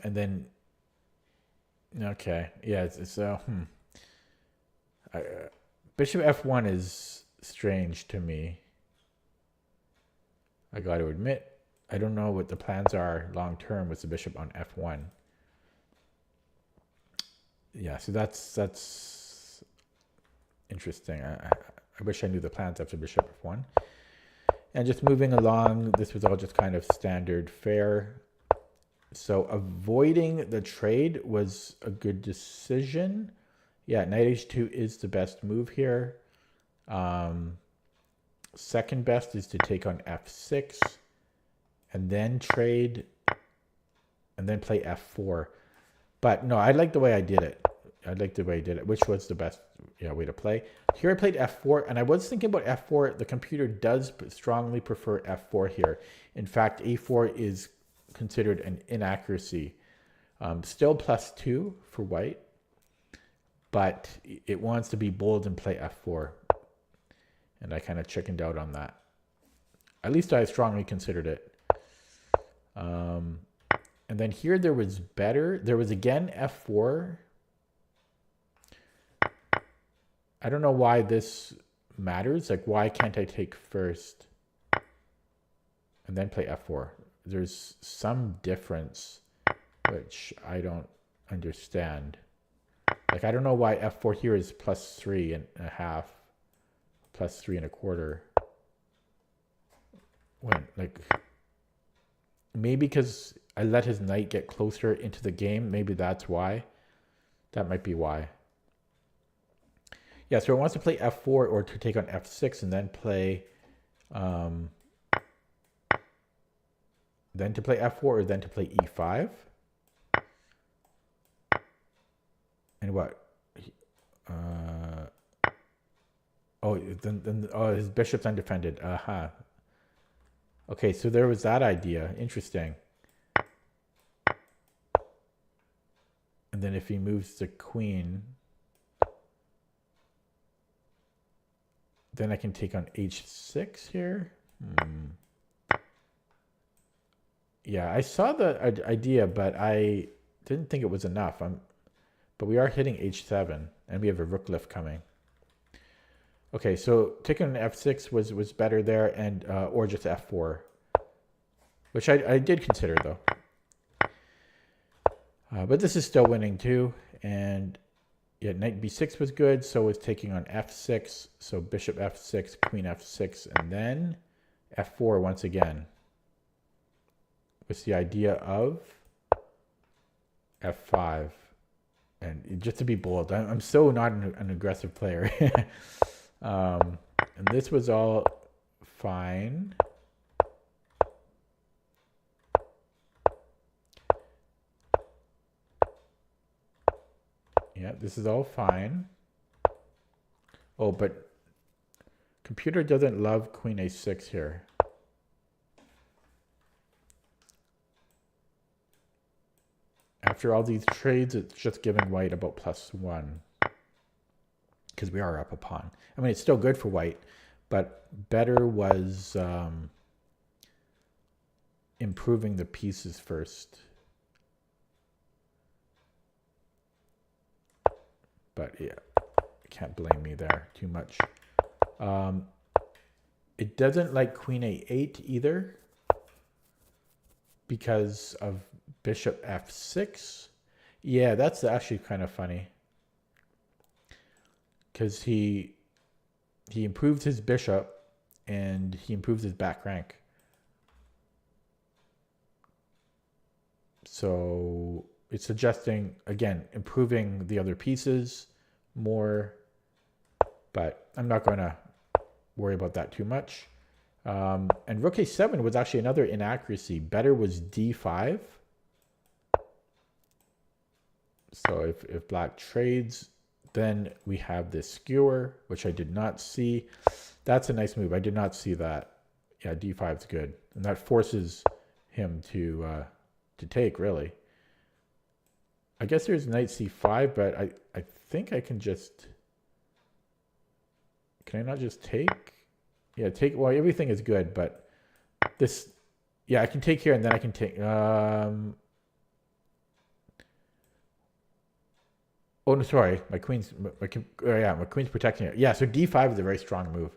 And then, okay, yeah, bishop F1 is strange to me. I got to admit, I don't know what the plans are long term with the bishop on F1. Yeah, so that's interesting. I wish I knew the plans after bishop F1. And just moving along, this was all just kind of standard fare. So avoiding the trade was a good decision. Yeah, knight h2 is the best move here. Second best is to take on f6 and then trade and then play f4. But no, I like the way I did it. I like the way I did it, which was the best way to play. Here I played f4, and I was thinking about f4. The computer does strongly prefer f4 here. In fact, a4 is considered an inaccuracy. Still +2 for white, but it wants to be bold and play f4. And I kind of chickened out on that. At least I strongly considered it. And then here there was better. There was again f4. I don't know why this matters. Like, why can't I take first and then play f4? There's some difference which I don't understand. Like, I don't know why f4 here is +3.5, +3.25. When, like, maybe because I let his knight get closer into the game. Maybe that's why. That might be why. Yeah, so it wants to play f4 or to take on f6 and then play f4 or then to play e5. And what? His bishop's undefended. Okay, so there was that idea. Interesting. And then if he moves the queen, then I can take on h6 here. Yeah, I saw the idea, but I didn't think it was enough. But we are hitting h7, and we have a rook lift coming. Okay, so taking on f6 was better there, and or just f4, which I did consider though. But this is still winning too, and yeah, knight b6 was good. So was taking on f6. So bishop f6, queen f6, and then f4 once again. With the idea of f5. And just to be bold, I'm so not an aggressive player. And this was all fine. Yeah, this is all fine. Oh, but computer doesn't love queen a6 here. After all these trades, it's just giving white about +1. Because we are up a pawn. I mean, it's still good for white, but better was improving the pieces first. But yeah, can't blame me there too much. It doesn't like queen a8 either because of bishop f6. Yeah, that's actually kind of funny. Because he improved his bishop and he improved his back rank. So it's suggesting, again, improving the other pieces more, but I'm not going to worry about that too much. And rook a7 was actually another inaccuracy. Better was d5. So if black trades, then we have this skewer, which I did not see. That's a nice move. I did not see that. Yeah, d5 is good. And that forces him to take, really. I guess there's knight c5, but I think I can just... Can I not just take? Yeah, take... Well, everything is good, but this... Yeah, I can take here, and then I can take... Oh, no, sorry. My queen's protecting it. Yeah, so d5 is a very strong move.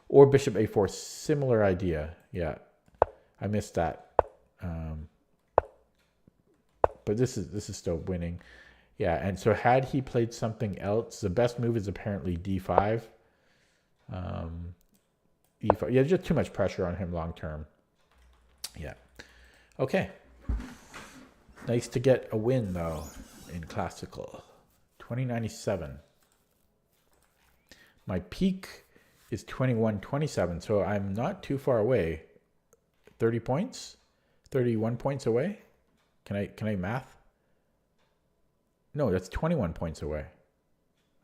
Or bishop a4, similar idea. Yeah, I missed that. But this is still winning. Yeah, and so had he played something else, the best move is apparently d5. e5. Yeah, just too much pressure on him long term. Yeah. Okay. Nice to get a win, though, in classical. 2097. My peak is 2127, so I'm not too far away. 30 points? 31 points away? Can I math? No, that's 21 points away.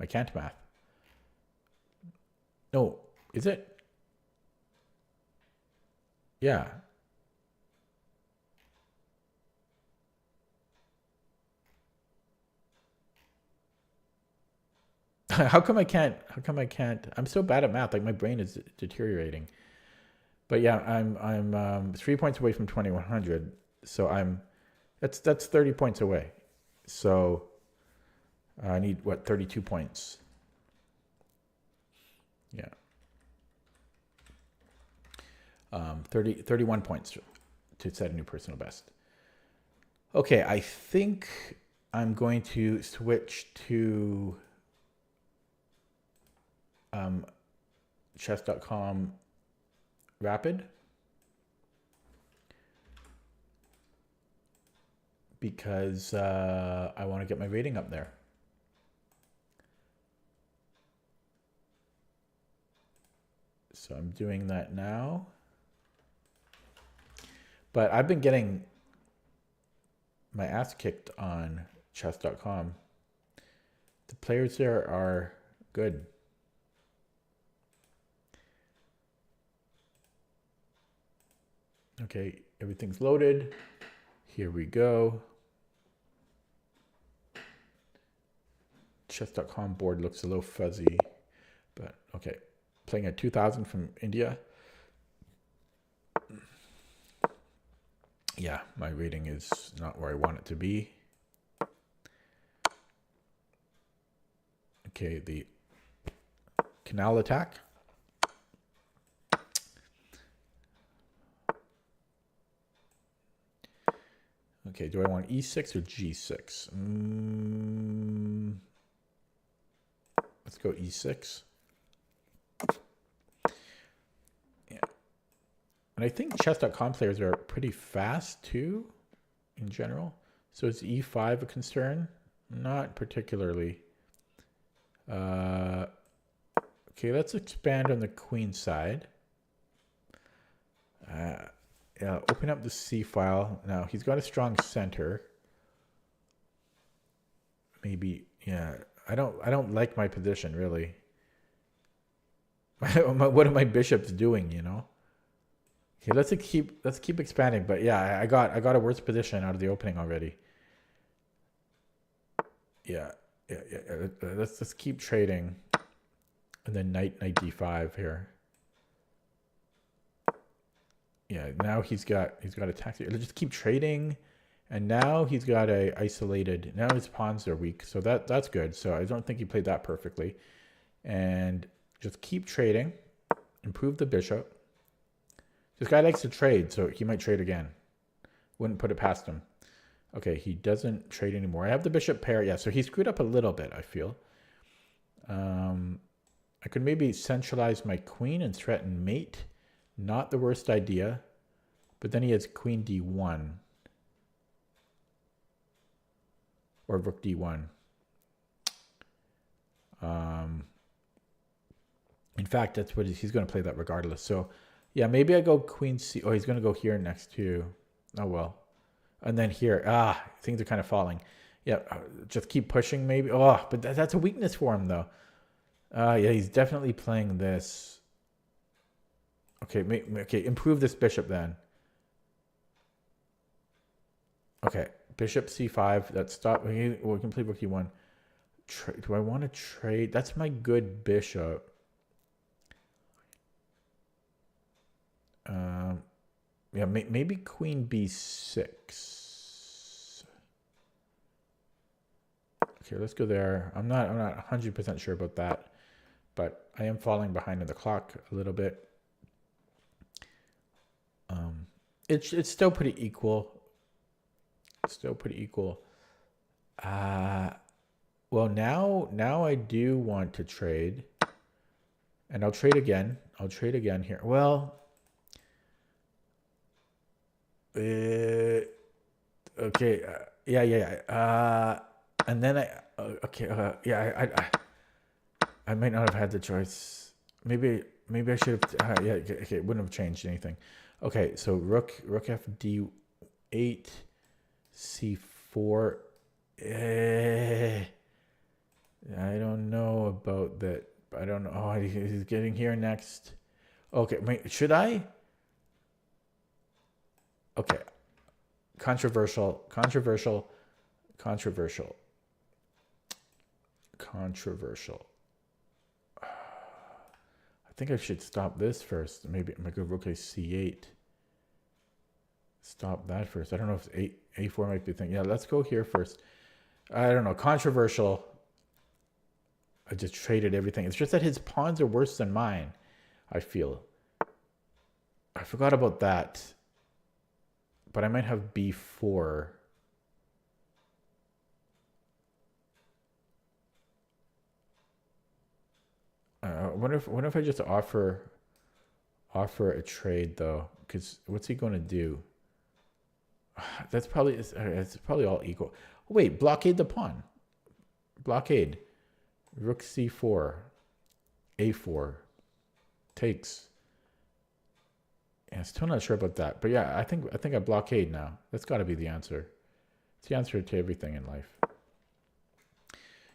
I can't math. No, is it? Yeah. How come I can't? I'm so bad at math. Like my brain is deteriorating. But yeah, I'm 3 points away from 2100. So that's 30 points away. So I need what, 32 points. Yeah. 31 points to set a new personal best. Okay, I think I'm going to switch to chess.com Rapid because I want to get my rating up there. So I'm doing that now. But I've been getting my ass kicked on chess.com. The players there are good. Okay, everything's loaded. Here we go. Chess.com board looks a little fuzzy, but okay. Playing at 2000 from India. Yeah, my rating is not where I want it to be. Okay, the canal attack. Okay, do I want e6 or g6? Let's go e6. Yeah. And I think chess.com players are pretty fast too, in general. So is e5 a concern? Not particularly. Okay, let's expand on the queen side. Yeah, open up the C file. Now he's got a strong center. Maybe, yeah. I don't like my position really. What are my bishops doing? You know. Okay, let's keep expanding. But yeah, I got a worse position out of the opening already. Yeah. Let's keep trading, and then knight d5 here. Yeah, now he's got attacks. Let's just keep trading, and now he's got a isolated. Now his pawns are weak, so that's good. So I don't think he played that perfectly, and just keep trading, improve the bishop. This guy likes to trade, so he might trade again. Wouldn't put it past him. Okay, he doesn't trade anymore. I have the bishop pair. Yeah, so he screwed up a little bit, I feel. I could maybe centralize my queen and threaten mate. Not the worst idea. But then he has queen d1. Or rook d1. In fact, that's what he's going to play that regardless. So, yeah, maybe I go queen c. Oh, he's going to go here next to. Oh, well. And then here. Things are kind of falling. Yeah, just keep pushing maybe. Oh, but that's a weakness for him, though. Yeah, he's definitely playing this. Okay, improve this bishop then. Okay, bishop c5. Let's stop. We can play rook e1. Do I want to trade? That's my good bishop. Yeah, maybe queen b6. Okay, let's go there. I'm not 100% sure about that, but I am falling behind on the clock a little bit. It's still pretty equal. Well, now I do want to trade, and I'll trade again. Here. Well, okay. Yeah. And then I might not have had the choice. Maybe I should have. Yeah. Okay. It wouldn't have changed anything. Okay. So rook f d8, c4. I don't know about that. I don't know. Oh, he's getting here next. Okay. Wait. Should I? Okay. Controversial. I think I should stop this first. Maybe I might go rook c8. Stop that first. I don't know if a4 might be the thing. Yeah, let's go here first. I don't know. Controversial. I just traded everything. It's just that his pawns are worse than mine, I feel. I forgot about that. But I might have b4. I wonder if I just offer a trade though, because what's he going to do? It's probably all equal. Oh, wait, blockade the pawn. Blockade. Rook c4. a4. Takes. Yeah, still not sure about that. But yeah, I think I blockade now. That's got to be the answer. It's the answer to everything in life.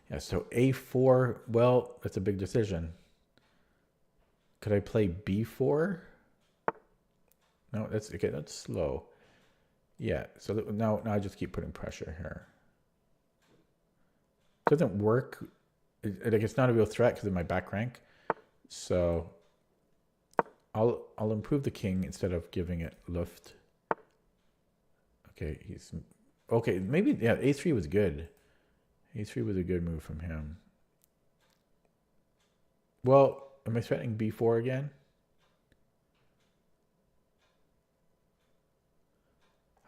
Yeah, so a4, well, that's a big decision. Could I play b4? No, that's okay. That's slow. Yeah, so now I just keep putting pressure here. It doesn't work. It's not a real threat because of my back rank. So I'll improve the king instead of giving it luft. Okay, maybe yeah, a3 was good. a3 was a good move from him. Well, am I threatening b4 again?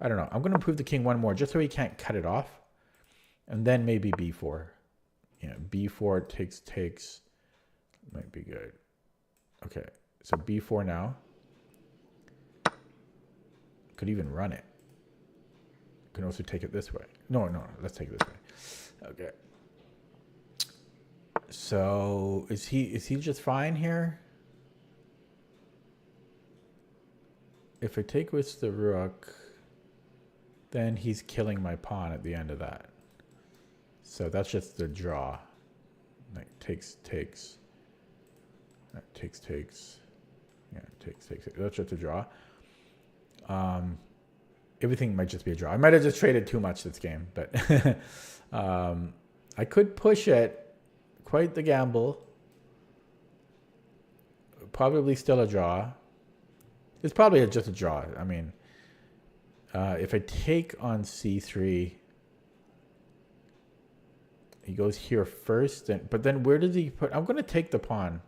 I don't know. I'm going to improve the king one more just so he can't cut it off. And then maybe b4. Yeah, b4 takes. Might be good. Okay, so b4 now. Could even run it. Could also take it this way. No, let's take it this way. Okay. So is he just fine here? If I take with the rook, then he's killing my pawn at the end of that. So that's just the draw. Like takes. That takes. Yeah, takes. That's just a draw. Everything might just be a draw. I might have just traded too much this game, but I could push it. Quite the gamble. Probably still a draw. It's probably just a draw. I mean, if I take on c3, he goes here first. But then where does he put... I'm going to take the pawn.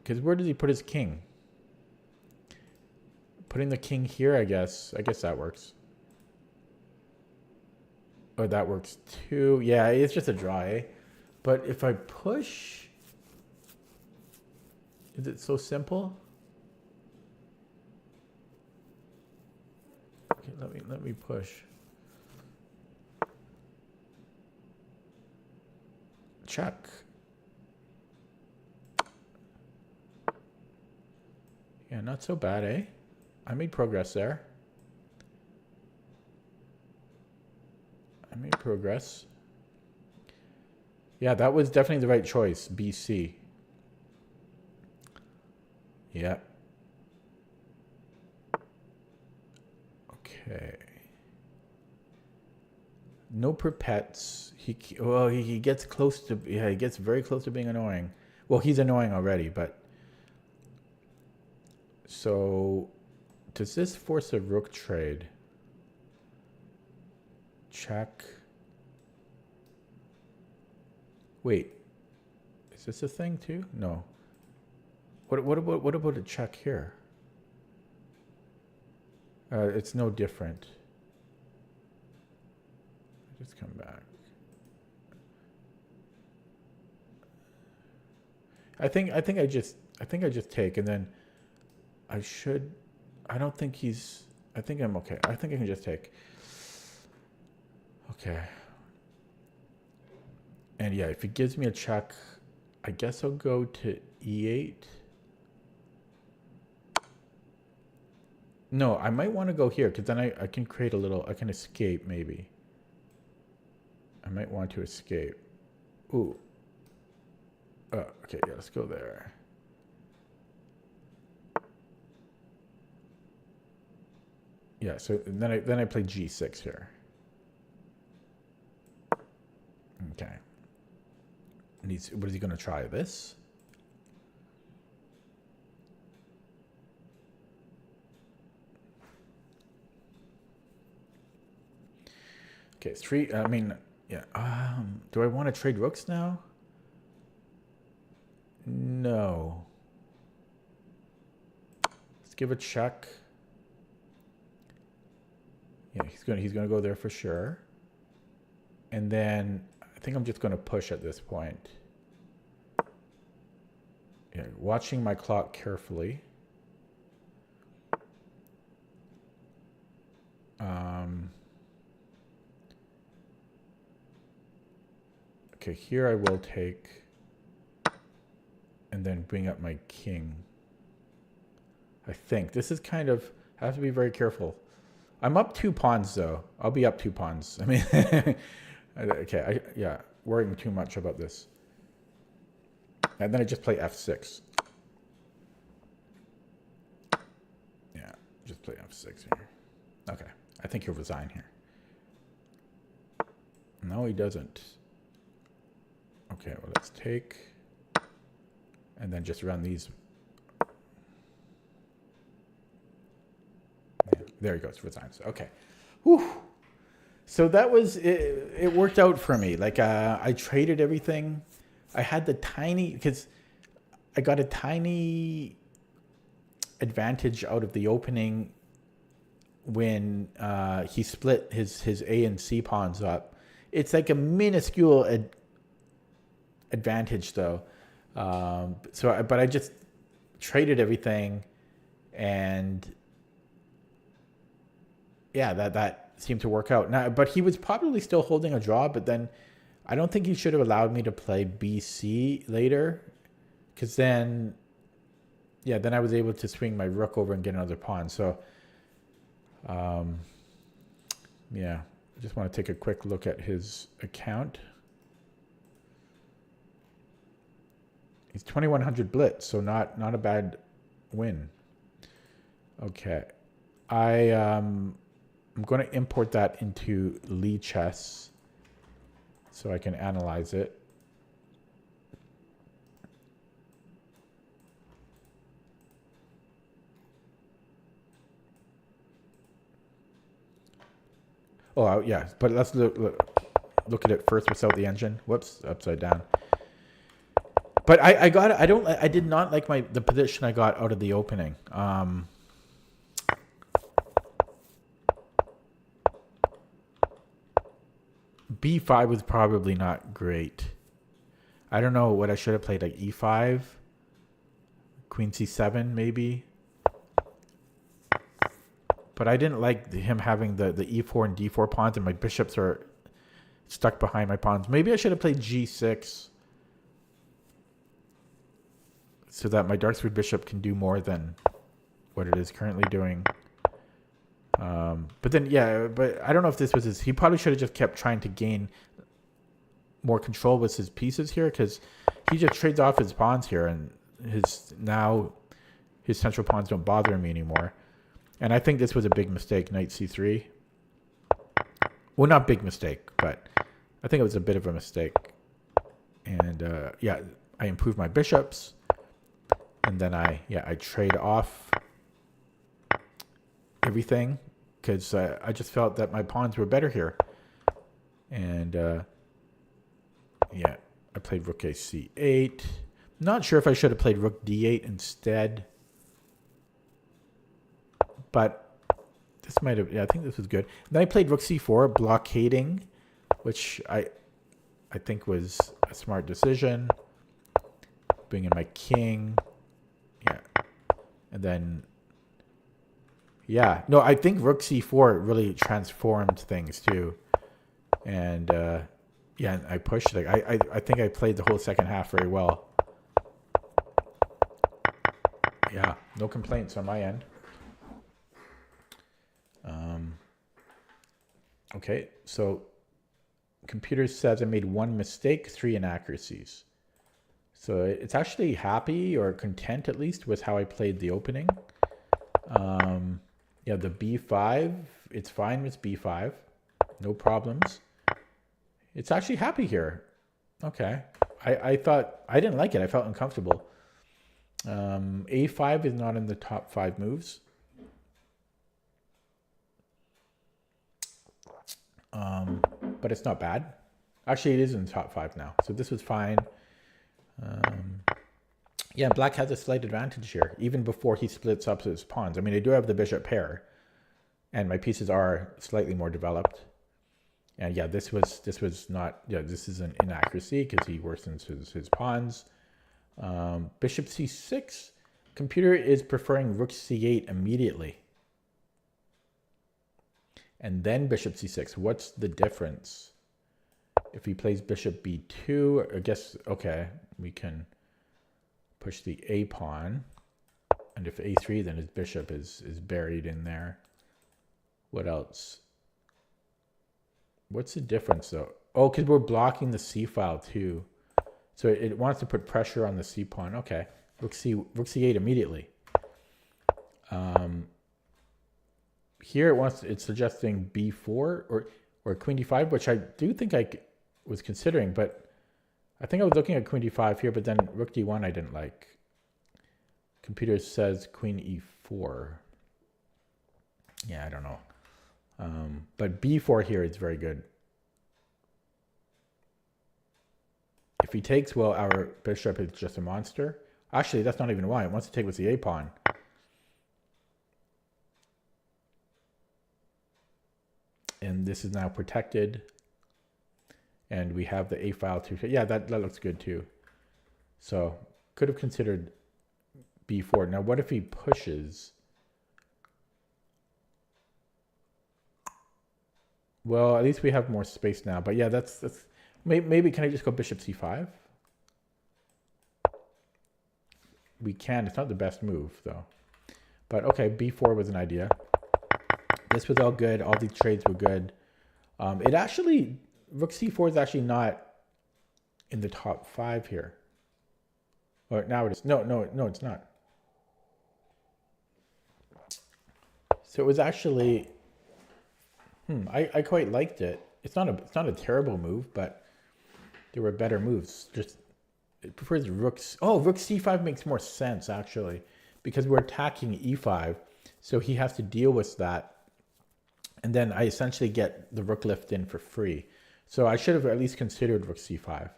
Because where does he put his king? Putting the king here, I guess. I guess that works. Oh, that works too. Yeah, it's just a draw, eh? But if I push... Is it so simple? Okay, let me push. Check. Yeah, not so bad, eh? I made progress there. I made progress. Yeah, that was definitely the right choice. BC. Yeah. Okay. No perpets. He gets close to... Yeah, he gets very close to being annoying. Well, he's annoying already, but... So... Does this force a rook trade? Check. Wait. Is this a thing too? No. What about a check here? It's no different. Just come back. I think I just take, and then I should... I don't think he's... I think I'm okay. I think I can just take. Okay. And yeah, if he gives me a check, I guess I'll go to e8. No, I might want to go here, because then I can create a little... I can escape, maybe. I might want to escape. Ooh. Okay, yeah, let's go there. Yeah, so then I play g6 here. Okay. And what is he going to try? This? Okay, three. I mean, yeah. Do I want to trade rooks now? No. Let's give a check. Yeah, he's gonna go there for sure. And then I think I'm just gonna push at this point. Yeah, watching my clock carefully. Okay, here I will take and then bring up my king. I think this is kind of... I have to be very careful. I'm up 2 pawns, though. I'll be up 2 pawns. I mean, okay, yeah, worrying too much about this. And then I just play f6. Yeah, just play f6 here. Okay, I think he'll resign here. No, he doesn't. Okay, well, let's take... And then just run these... There he goes, resigns. Okay. Whew. So that was, it worked out for me. Like, I traded everything. I had the tiny, because I got a tiny advantage out of the opening when he split his A and C pawns up. It's like a minuscule advantage, though. But I just traded everything, and... Yeah, that seemed to work out. Now, but he was probably still holding a draw, but then I don't think he should have allowed me to play BC later, because then, yeah, then I was able to swing my rook over and get another pawn. So, yeah, I just want to take a quick look at his account. He's 2100 blitz, so not a bad win. Okay, I'm going to import that into Lee Chess so I can analyze it. Oh, yeah, but let's look at it first without the engine. Whoops, upside down. But I did not like the position I got out of the opening. B5 was probably not great. I don't know what I should have played, like E5, Queen C7 maybe. But I didn't like him having the E4 and D4 pawns, and my bishops are stuck behind my pawns. Maybe I should have played G6 so that my dark squared bishop can do more than what it is currently doing. But then, yeah, but I don't know if this was he probably should have just kept trying to gain more control with his pieces here, because he just trades off his pawns here, and his central pawns don't bother me anymore. And I think this was a big mistake, knight c3. Well, not big mistake, but I think it was a bit of a mistake. And yeah, I improved my bishops, and then I trade off everything, because I just felt that my pawns were better here. And yeah, I played rook a c8. Not sure if I should have played rook d8 instead, but this might have, yeah, I think this was good. Then I played rook c4, blockading, which I think was a smart decision. Bring in my king, yeah, and then, yeah, no, I think rook c4 really transformed things too, and yeah, I pushed it. I think I played the whole second half very well. Yeah, no complaints on my end. Okay, so computer says I made one mistake, 3 inaccuracies. So it's actually happy, or content at least, with how I played the opening. Yeah, the b5, it's fine with b5. No problems. It's actually happy here. Okay. I thought, I didn't like it. I felt uncomfortable. a5 is not in the top 5 moves. But it's not bad. Actually, it is in the top 5 now. So this was fine. Yeah, black has a slight advantage here, even before he splits up his pawns. I mean, I do have the bishop pair, and my pieces are slightly more developed. And yeah, this was not, yeah, this is an inaccuracy because he worsens his pawns. Bishop c6. Computer is preferring rook c8 immediately. And then bishop c6. What's the difference? If he plays bishop b2, I guess, okay, we can push the a pawn. And if a3, then his bishop is buried in there. What else? What's the difference, though? Oh, because we're blocking the c file, too. So it wants to put pressure on the c pawn. Okay. Rook c8 immediately. Here it's suggesting b4 or queen d5, which I do think I was considering, but I think I was looking at queen d5 here, but then rook d1 I didn't like. Computer says queen e4. Yeah, I don't know. But b4 here is very good. If he takes, well, our bishop is just a monster. Actually, that's not even why. It wants to take with the a pawn. And this is now protected. And we have the a file too. Yeah, that looks good too. So could have considered b4. Now, what if he pushes? Well, at least we have more space now. But yeah, that's maybe can I just go bishop c5? We can. It's not the best move though. But okay, b4 was an idea. This was all good. All these trades were good. It actually, rook c4 is actually not in the top 5 here. Or now it is. No, it's not. So it was actually, I quite liked it. It's not a terrible move, but there were better moves. Just it prefers rooks. Oh, rook c5 makes more sense actually, because we're attacking e5, so he has to deal with that. And then I essentially get the rook lift in for free. So I should have at least considered rook c5.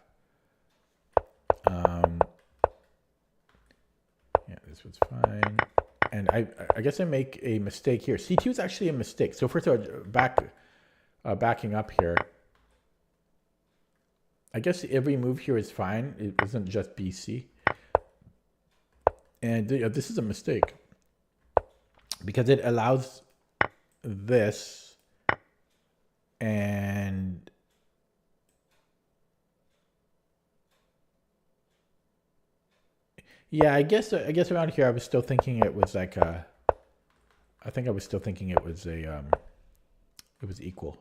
Yeah, this was fine. And I guess I make a mistake here. c2 is actually a mistake. So first of all, backing up here. I guess every move here is fine. It isn't just bc. And this is a mistake, because it allows this, and yeah, I guess around here I was still thinking it was like a, I think I was still thinking it was a it was equal.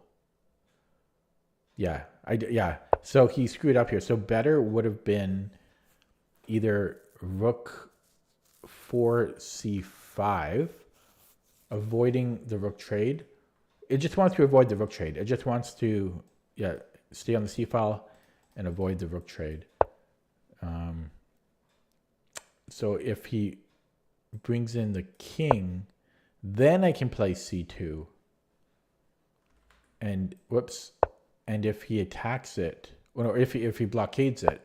Yeah, yeah. So he screwed up here. So better would have been either rook 4 c5, avoiding the rook trade. It just wants to avoid the rook trade. It just wants to, yeah, stay on the c file and avoid the rook trade. So if he brings in the king, then I can play c2. And whoops. And if he attacks it, or if he blockades it,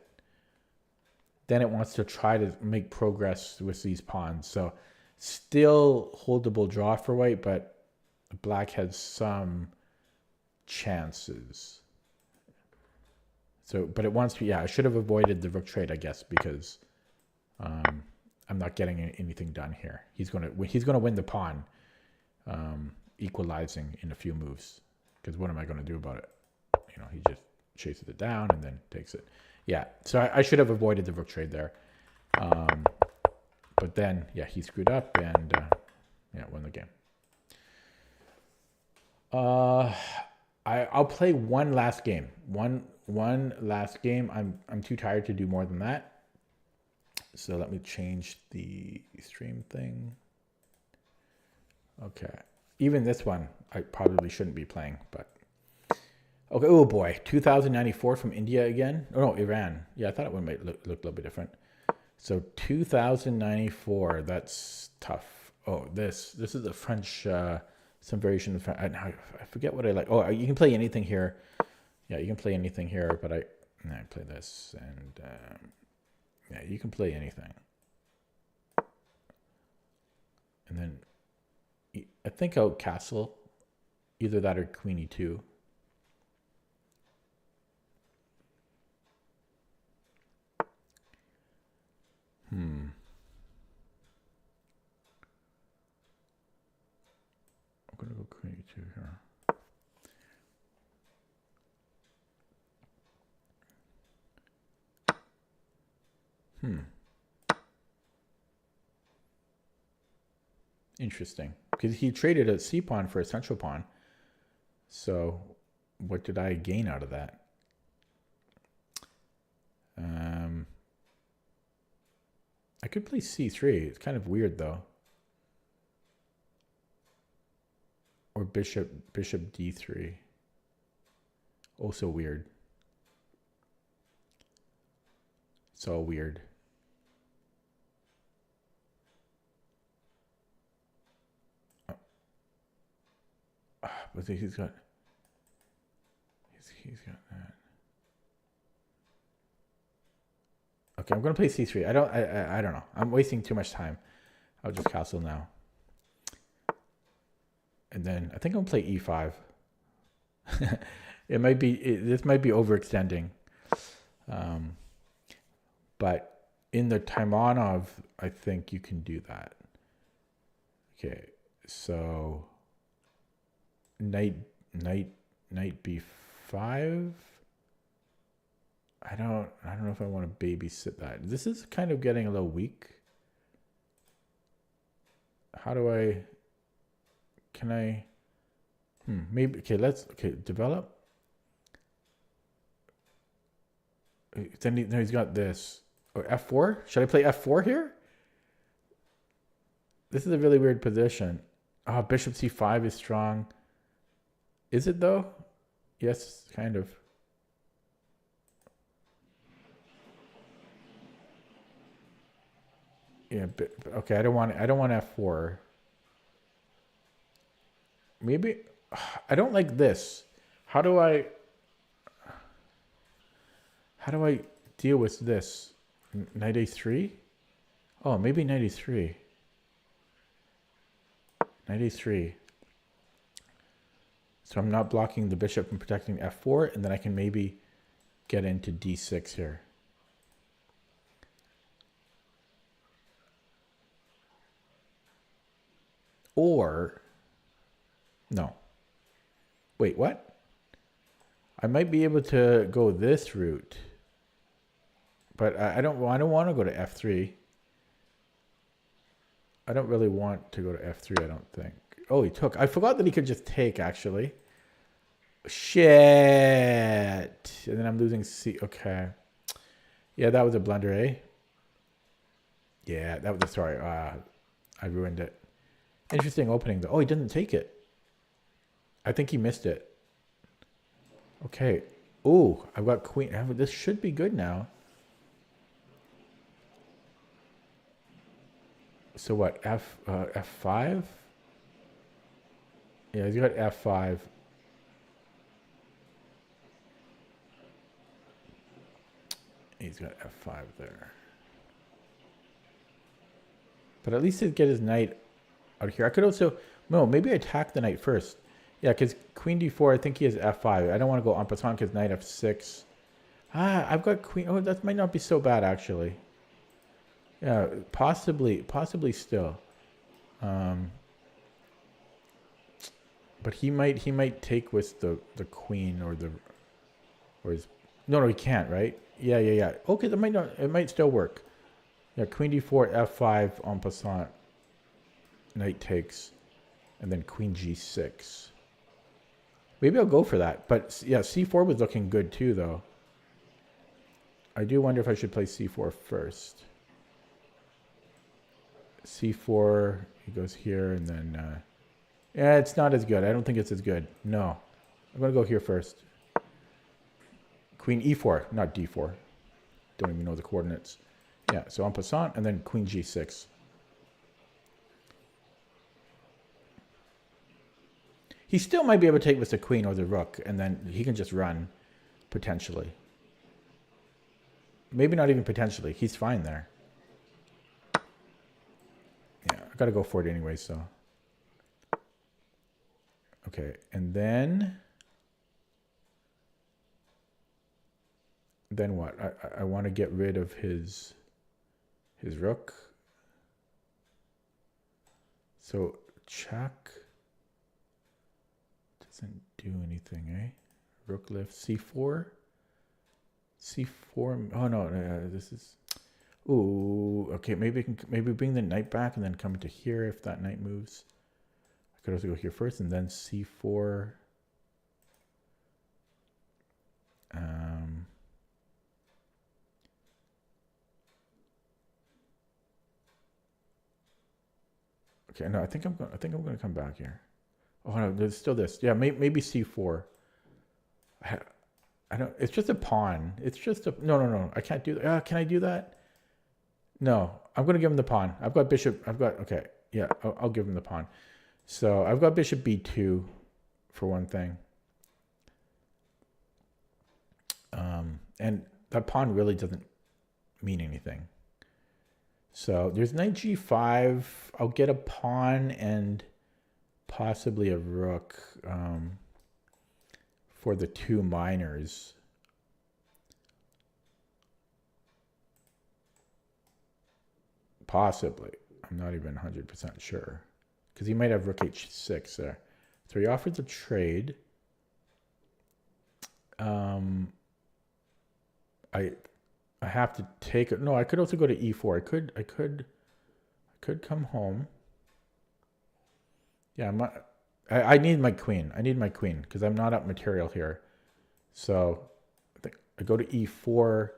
then it wants to try to make progress with these pawns. So still holdable draw for white, but black has some chances. So, but it wants to, yeah, I should have avoided the rook trade, I guess, because I'm not getting anything done here. He's gonna win the pawn, equalizing in a few moves. Because what am I going to do about it? You know, he just chases it down and then takes it. Yeah, so I should have avoided the rook trade there. But then, yeah, he screwed up and yeah, won the game. I'll play one last game. One last game. I'm too tired to do more than that. So let me change the stream thing. Okay. Even this one, I probably shouldn't be playing, but okay. Oh boy, 2094 from India again. Oh no, Iran. Yeah, I thought it might look a little bit different. So 2094. That's tough. Oh, this is a French. Some variation of I forget what I like. Oh, you can play anything here. Yeah, you can play anything here, but I play this, and yeah, you can play anything. And then I think I'll castle, either that or queen e2. I'm gonna go queen e2 here. Interesting, because he traded a c pawn for a central pawn. So what did I gain out of that? I could play c3. It's kind of weird though. Or bishop d3. Also weird. It's all weird. But he's got that. Okay, I'm gonna play c3. I don't know. I'm wasting too much time. I'll just castle now. And then I think I'll play e5. This might be overextending. But in the Taimanov, I think you can do that. Okay, so knight knight b5. I don't know if I want to babysit that. This is kind of getting a little weak. How do I, can I, maybe, okay, develop. Then he's got this. Oh, f4? Should I play f4 here? This is a really weird position. Oh, bishop c5 is strong. Is it though? Yes, kind of. Yeah, but, okay, I don't want f4. Maybe I don't like this. How do I deal with this? Knight a3? Oh, maybe knight a3. Knight a3. So I'm not blocking the bishop and protecting f4, and then I can maybe get into d6 here. Or, no. Wait, what? I might be able to go this route, but I don't want to go to f3. I don't really want to go to f3, I don't think. Oh, he took. I forgot that he could just take, actually. Shit. And then I'm losing c. Okay. Yeah, that was a blunder, eh? Yeah, that was a, sorry. I ruined it. Interesting opening, though. Oh, he didn't take it. I think he missed it. Okay. Ooh, I've got queen. This should be good now. So what? F5? Yeah, he's got f5. He's got f5 there. But at least he'd get his knight out here. I could also, no, maybe attack the knight first. Yeah, because queen d4, I think he has f5. I don't want to go en passant because knight f6. Ah, I've got queen. Oh, that might not be so bad, actually. Yeah, possibly still. But he might take with the queen or his. No, he can't, right? Yeah. Okay, it might still work. Yeah, queen d4, f5 en passant. Knight takes, and then queen g6. Maybe I'll go for that. But yeah, c4 was looking good too, though. I do wonder if I should play c4 first. c4, he goes here, and then yeah, it's not as good. I don't think it's as good. No, I'm gonna go here first. Queen e4, not d4. Don't even know the coordinates. Yeah, so en passant, and then queen g6. He still might be able to take with the queen or the rook, and then he can just run, potentially. Maybe not even potentially. He's fine there. Yeah, I gotta go for it anyway, so. Okay, and then what? I want to get rid of his rook. So check. Doesn't do anything, eh? Rook lift c4. C4. Oh no, this is. Ooh, okay. Maybe bring the knight back and then come to here if that knight moves. I could also go here first and then c4. Okay, no, I think I'm going to come back here. Oh no, there's still this. Yeah, maybe c4. I don't. It's just a pawn. It's just a no. I can't do that. Can I do that? No, I'm going to give him the pawn. I've got bishop. Okay. Yeah, I'll give him the pawn. So I've got bishop b2 for one thing. And that pawn really doesn't mean anything. So there's knight g5. I'll get a pawn and possibly a rook for the two minors. Possibly. I'm not even 100% sure. Because he might have rook h6 there. So he offers a trade. um, I I have to take it. No, I could also go to e4. I could come home. Yeah, I need my queen. I need my queen because I'm not up material here. So I think I go to e4,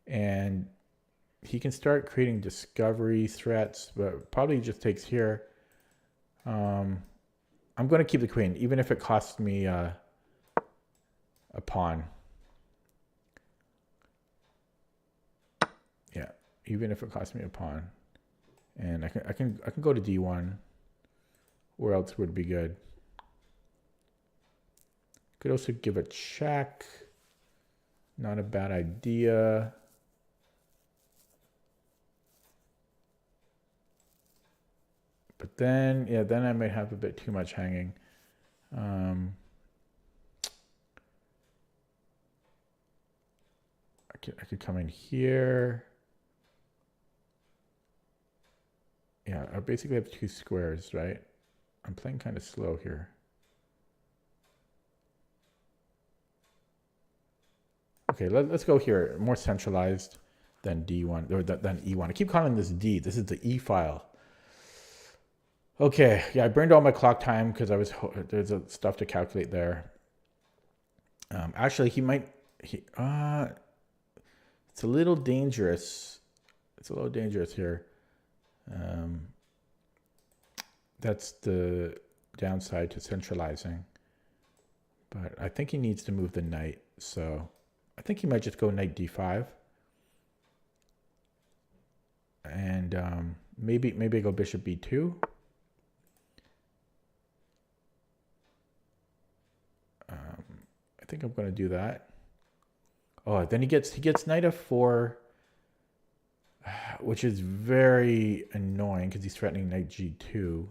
and he can start creating discovery threats, but probably just takes here. I'm going to keep the queen, even if it costs me a pawn. Yeah, even if it costs me a pawn, and I can go to d1. Where else would be good? Could also give a check. Not a bad idea. But then, yeah, then I might have a bit too much hanging. I could come in here. Yeah, I basically have two squares, right? I'm playing kind of slow here. Okay, let's go here. More centralized than D1 or than E1. I keep calling this D. This is the E file. Okay, yeah, I burned all my clock time because there's stuff to calculate there. Actually, it's a little dangerous. It's a little dangerous here. That's the downside to centralizing. But I think he needs to move the knight, so I think he might just go knight d5. And maybe go bishop b2. I think I'm going to do that. Oh, then he gets knight f4, which is very annoying because he's threatening knight g2.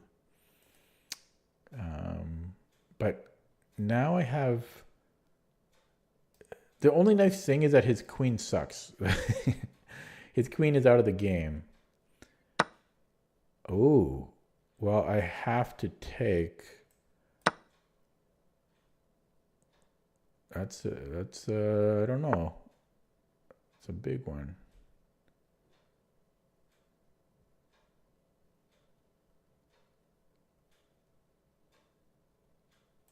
But now I have... The only nice thing is that his queen sucks. His queen is out of the game. Oh, well, I have to take... That's I don't know. It's a big one.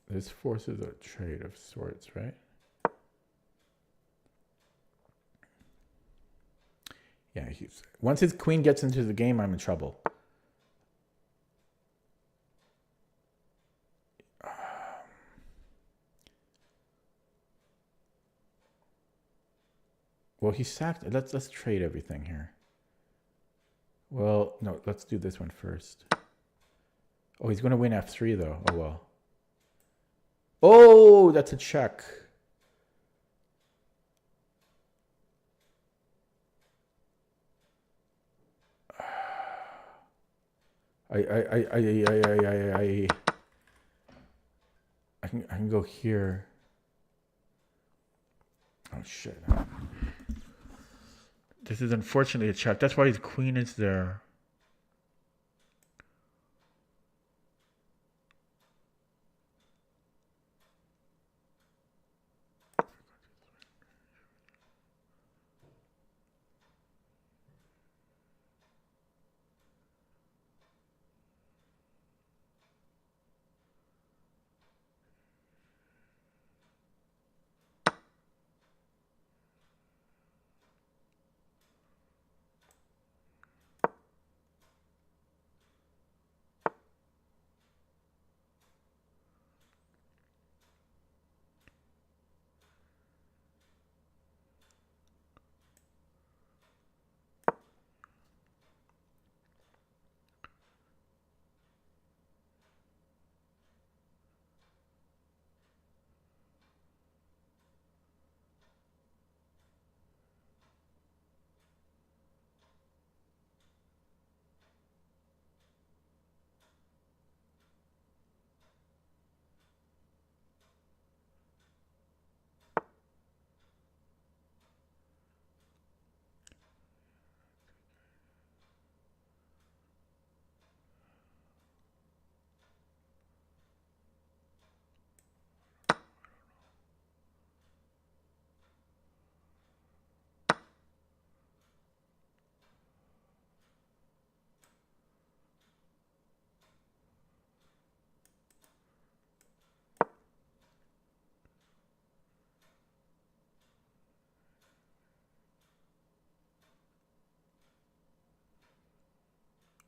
This forces a trade of sorts, right? Yeah, once his queen gets into the game, I'm in trouble. Well, he sacked. Let's trade everything here. Well, no, let's do this one first. Oh, he's going to win f3 though. Oh well. Oh, that's a check. I can go here. Oh shit. This is unfortunately a check. That's why his queen is there.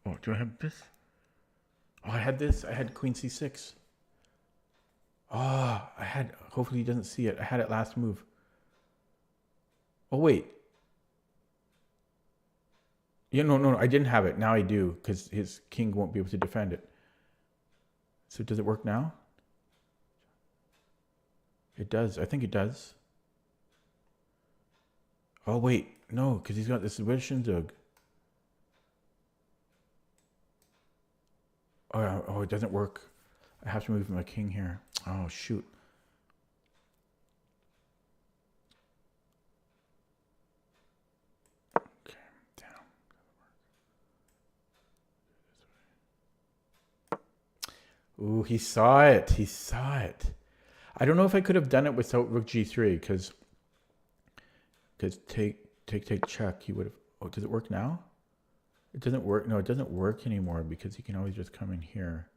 Oh, do I have this? Oh, I had this. I had queen c6. Oh, I had, hopefully he doesn't see it. I had it last move. Oh, wait. Yeah, no, I didn't have it. Now I do, because his king won't be able to defend it. So does it work now? It does. I think it does. Oh, wait. No, because he's got this Wischendug. Oh, it doesn't work. I have to move my king here. Oh, shoot. Okay, down. Ooh, he saw it. He saw it. I don't know if I could have done it without rook g3, because take check. He would have. Oh, does it work now? It doesn't work. No, it doesn't work anymore because he can always just come in here.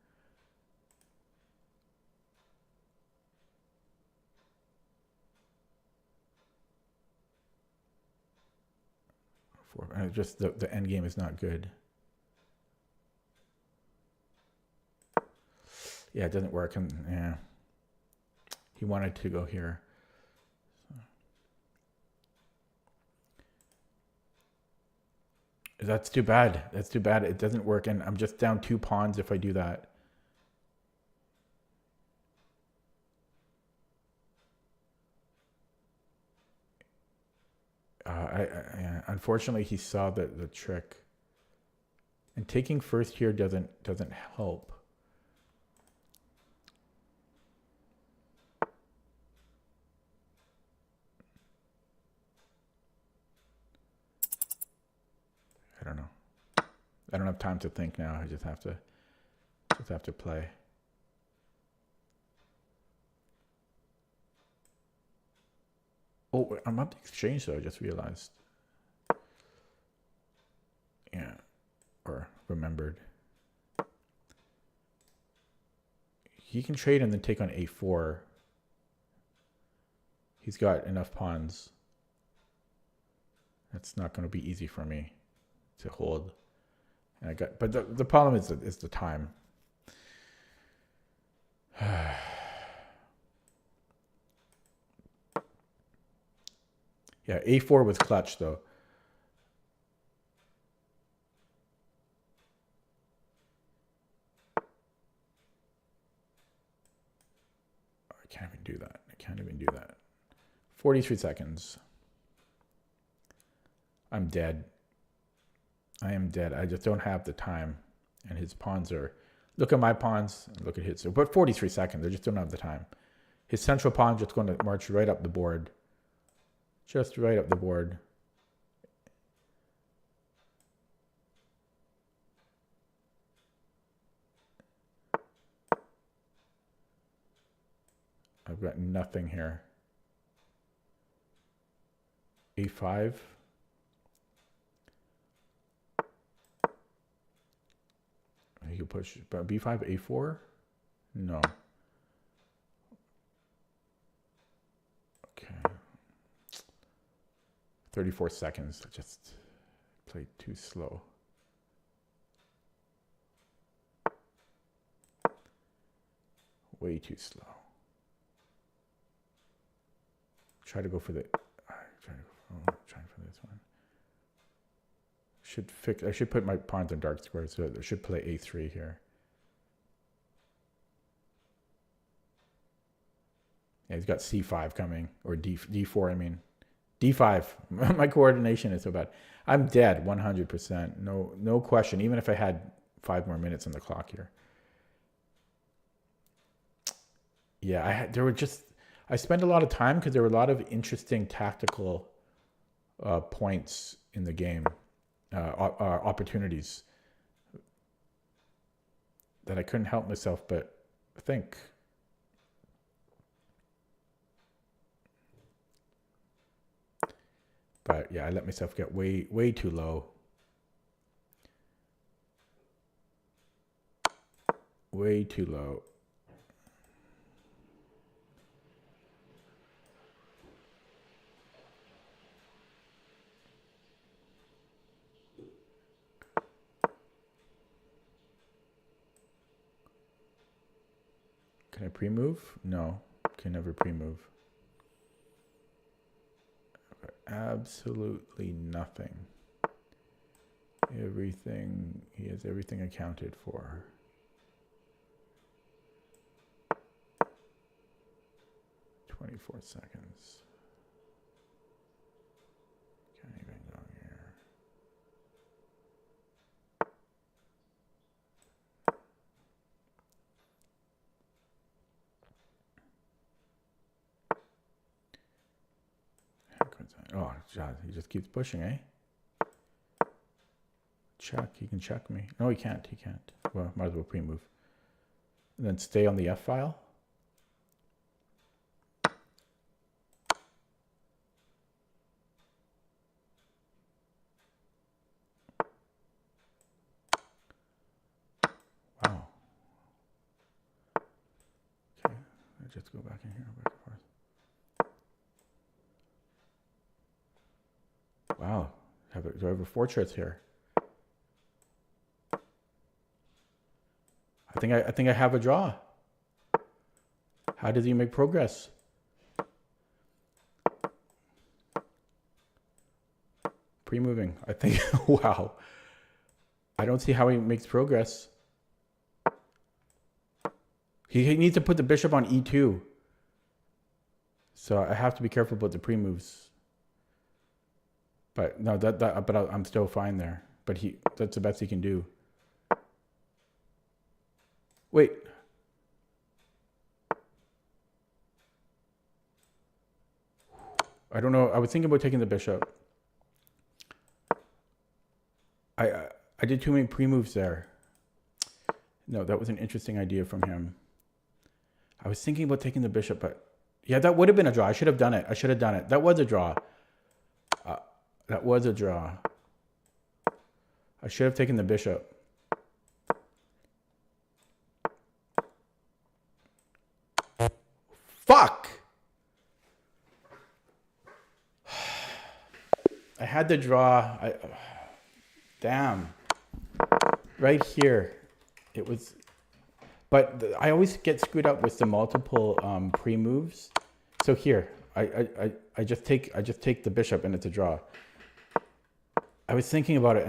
And just the end game is not good. Yeah, it doesn't work. And yeah, he wanted to go here. So. That's too bad. That's too bad. It doesn't work, and I'm just down 2 pawns if I do that. Unfortunately, he saw the trick, and taking first here doesn't help. I don't know. I don't have time to think now. I just have to play. Oh, I'm up to exchange though. I just realized. Yeah, or remembered. He can trade and then take on a4. He's got enough pawns. That's not going to be easy for me to hold. And I got, but the problem is the time. Yeah, a4 was clutch though. I can't even do that. I can't even do that. 43 seconds. I'm dead. I am dead. I just don't have the time. And his pawns are... Look at my pawns. Look at his. But 43 seconds. I just don't have the time. His central pawn just going to march right up the board. Just right up the board. I've got nothing here. a5. You can push, but b5, a4? No. Okay. 34 seconds. I just played too slow. Way too slow. Try to go for the... trying for this one. I should put my pawns on dark squares, so I should play a3 here. Yeah, he's got c5 coming, or d4, I mean. d5. My coordination is so bad. I'm dead, 100%. No question, even if I had 5 more minutes on the clock here. Yeah, I spent a lot of time because there were a lot of interesting tactical points in the game. Opportunities that I couldn't help myself but think. But yeah, I let myself get way too low. Way too low. Can I pre-move? No, can never pre-move. Absolutely nothing. Everything, he has everything accounted for. "24 seconds. Can't even go here. Oh, God, he just keeps pushing, eh? Check, he can check me. No, he can't, he can't. Well, might as well pre-move. And then stay on the F file. Wow. Okay, let's just go back in here, back and forth. Wow, do I have a fortress here? I think I have a draw. How does he make progress? Pre-moving, I think. Wow. I don't see how he makes progress. He needs to put the bishop on e2. So I have to be careful about the pre-moves. But no, but I'm still fine there. But that's the best he can do. Wait. I don't know. I was thinking about taking the bishop. I did too many pre-moves there. No, that was an interesting idea from him. I was thinking about taking the bishop, but yeah, that would have been a draw. I should have done it. I should have done it. That was a draw. That was a draw. I should have taken the bishop. Fuck! I had the draw. Damn. Right here. It was... But I always get screwed up with the multiple pre-moves. So here, I just take the bishop and it's a draw. I was thinking about it.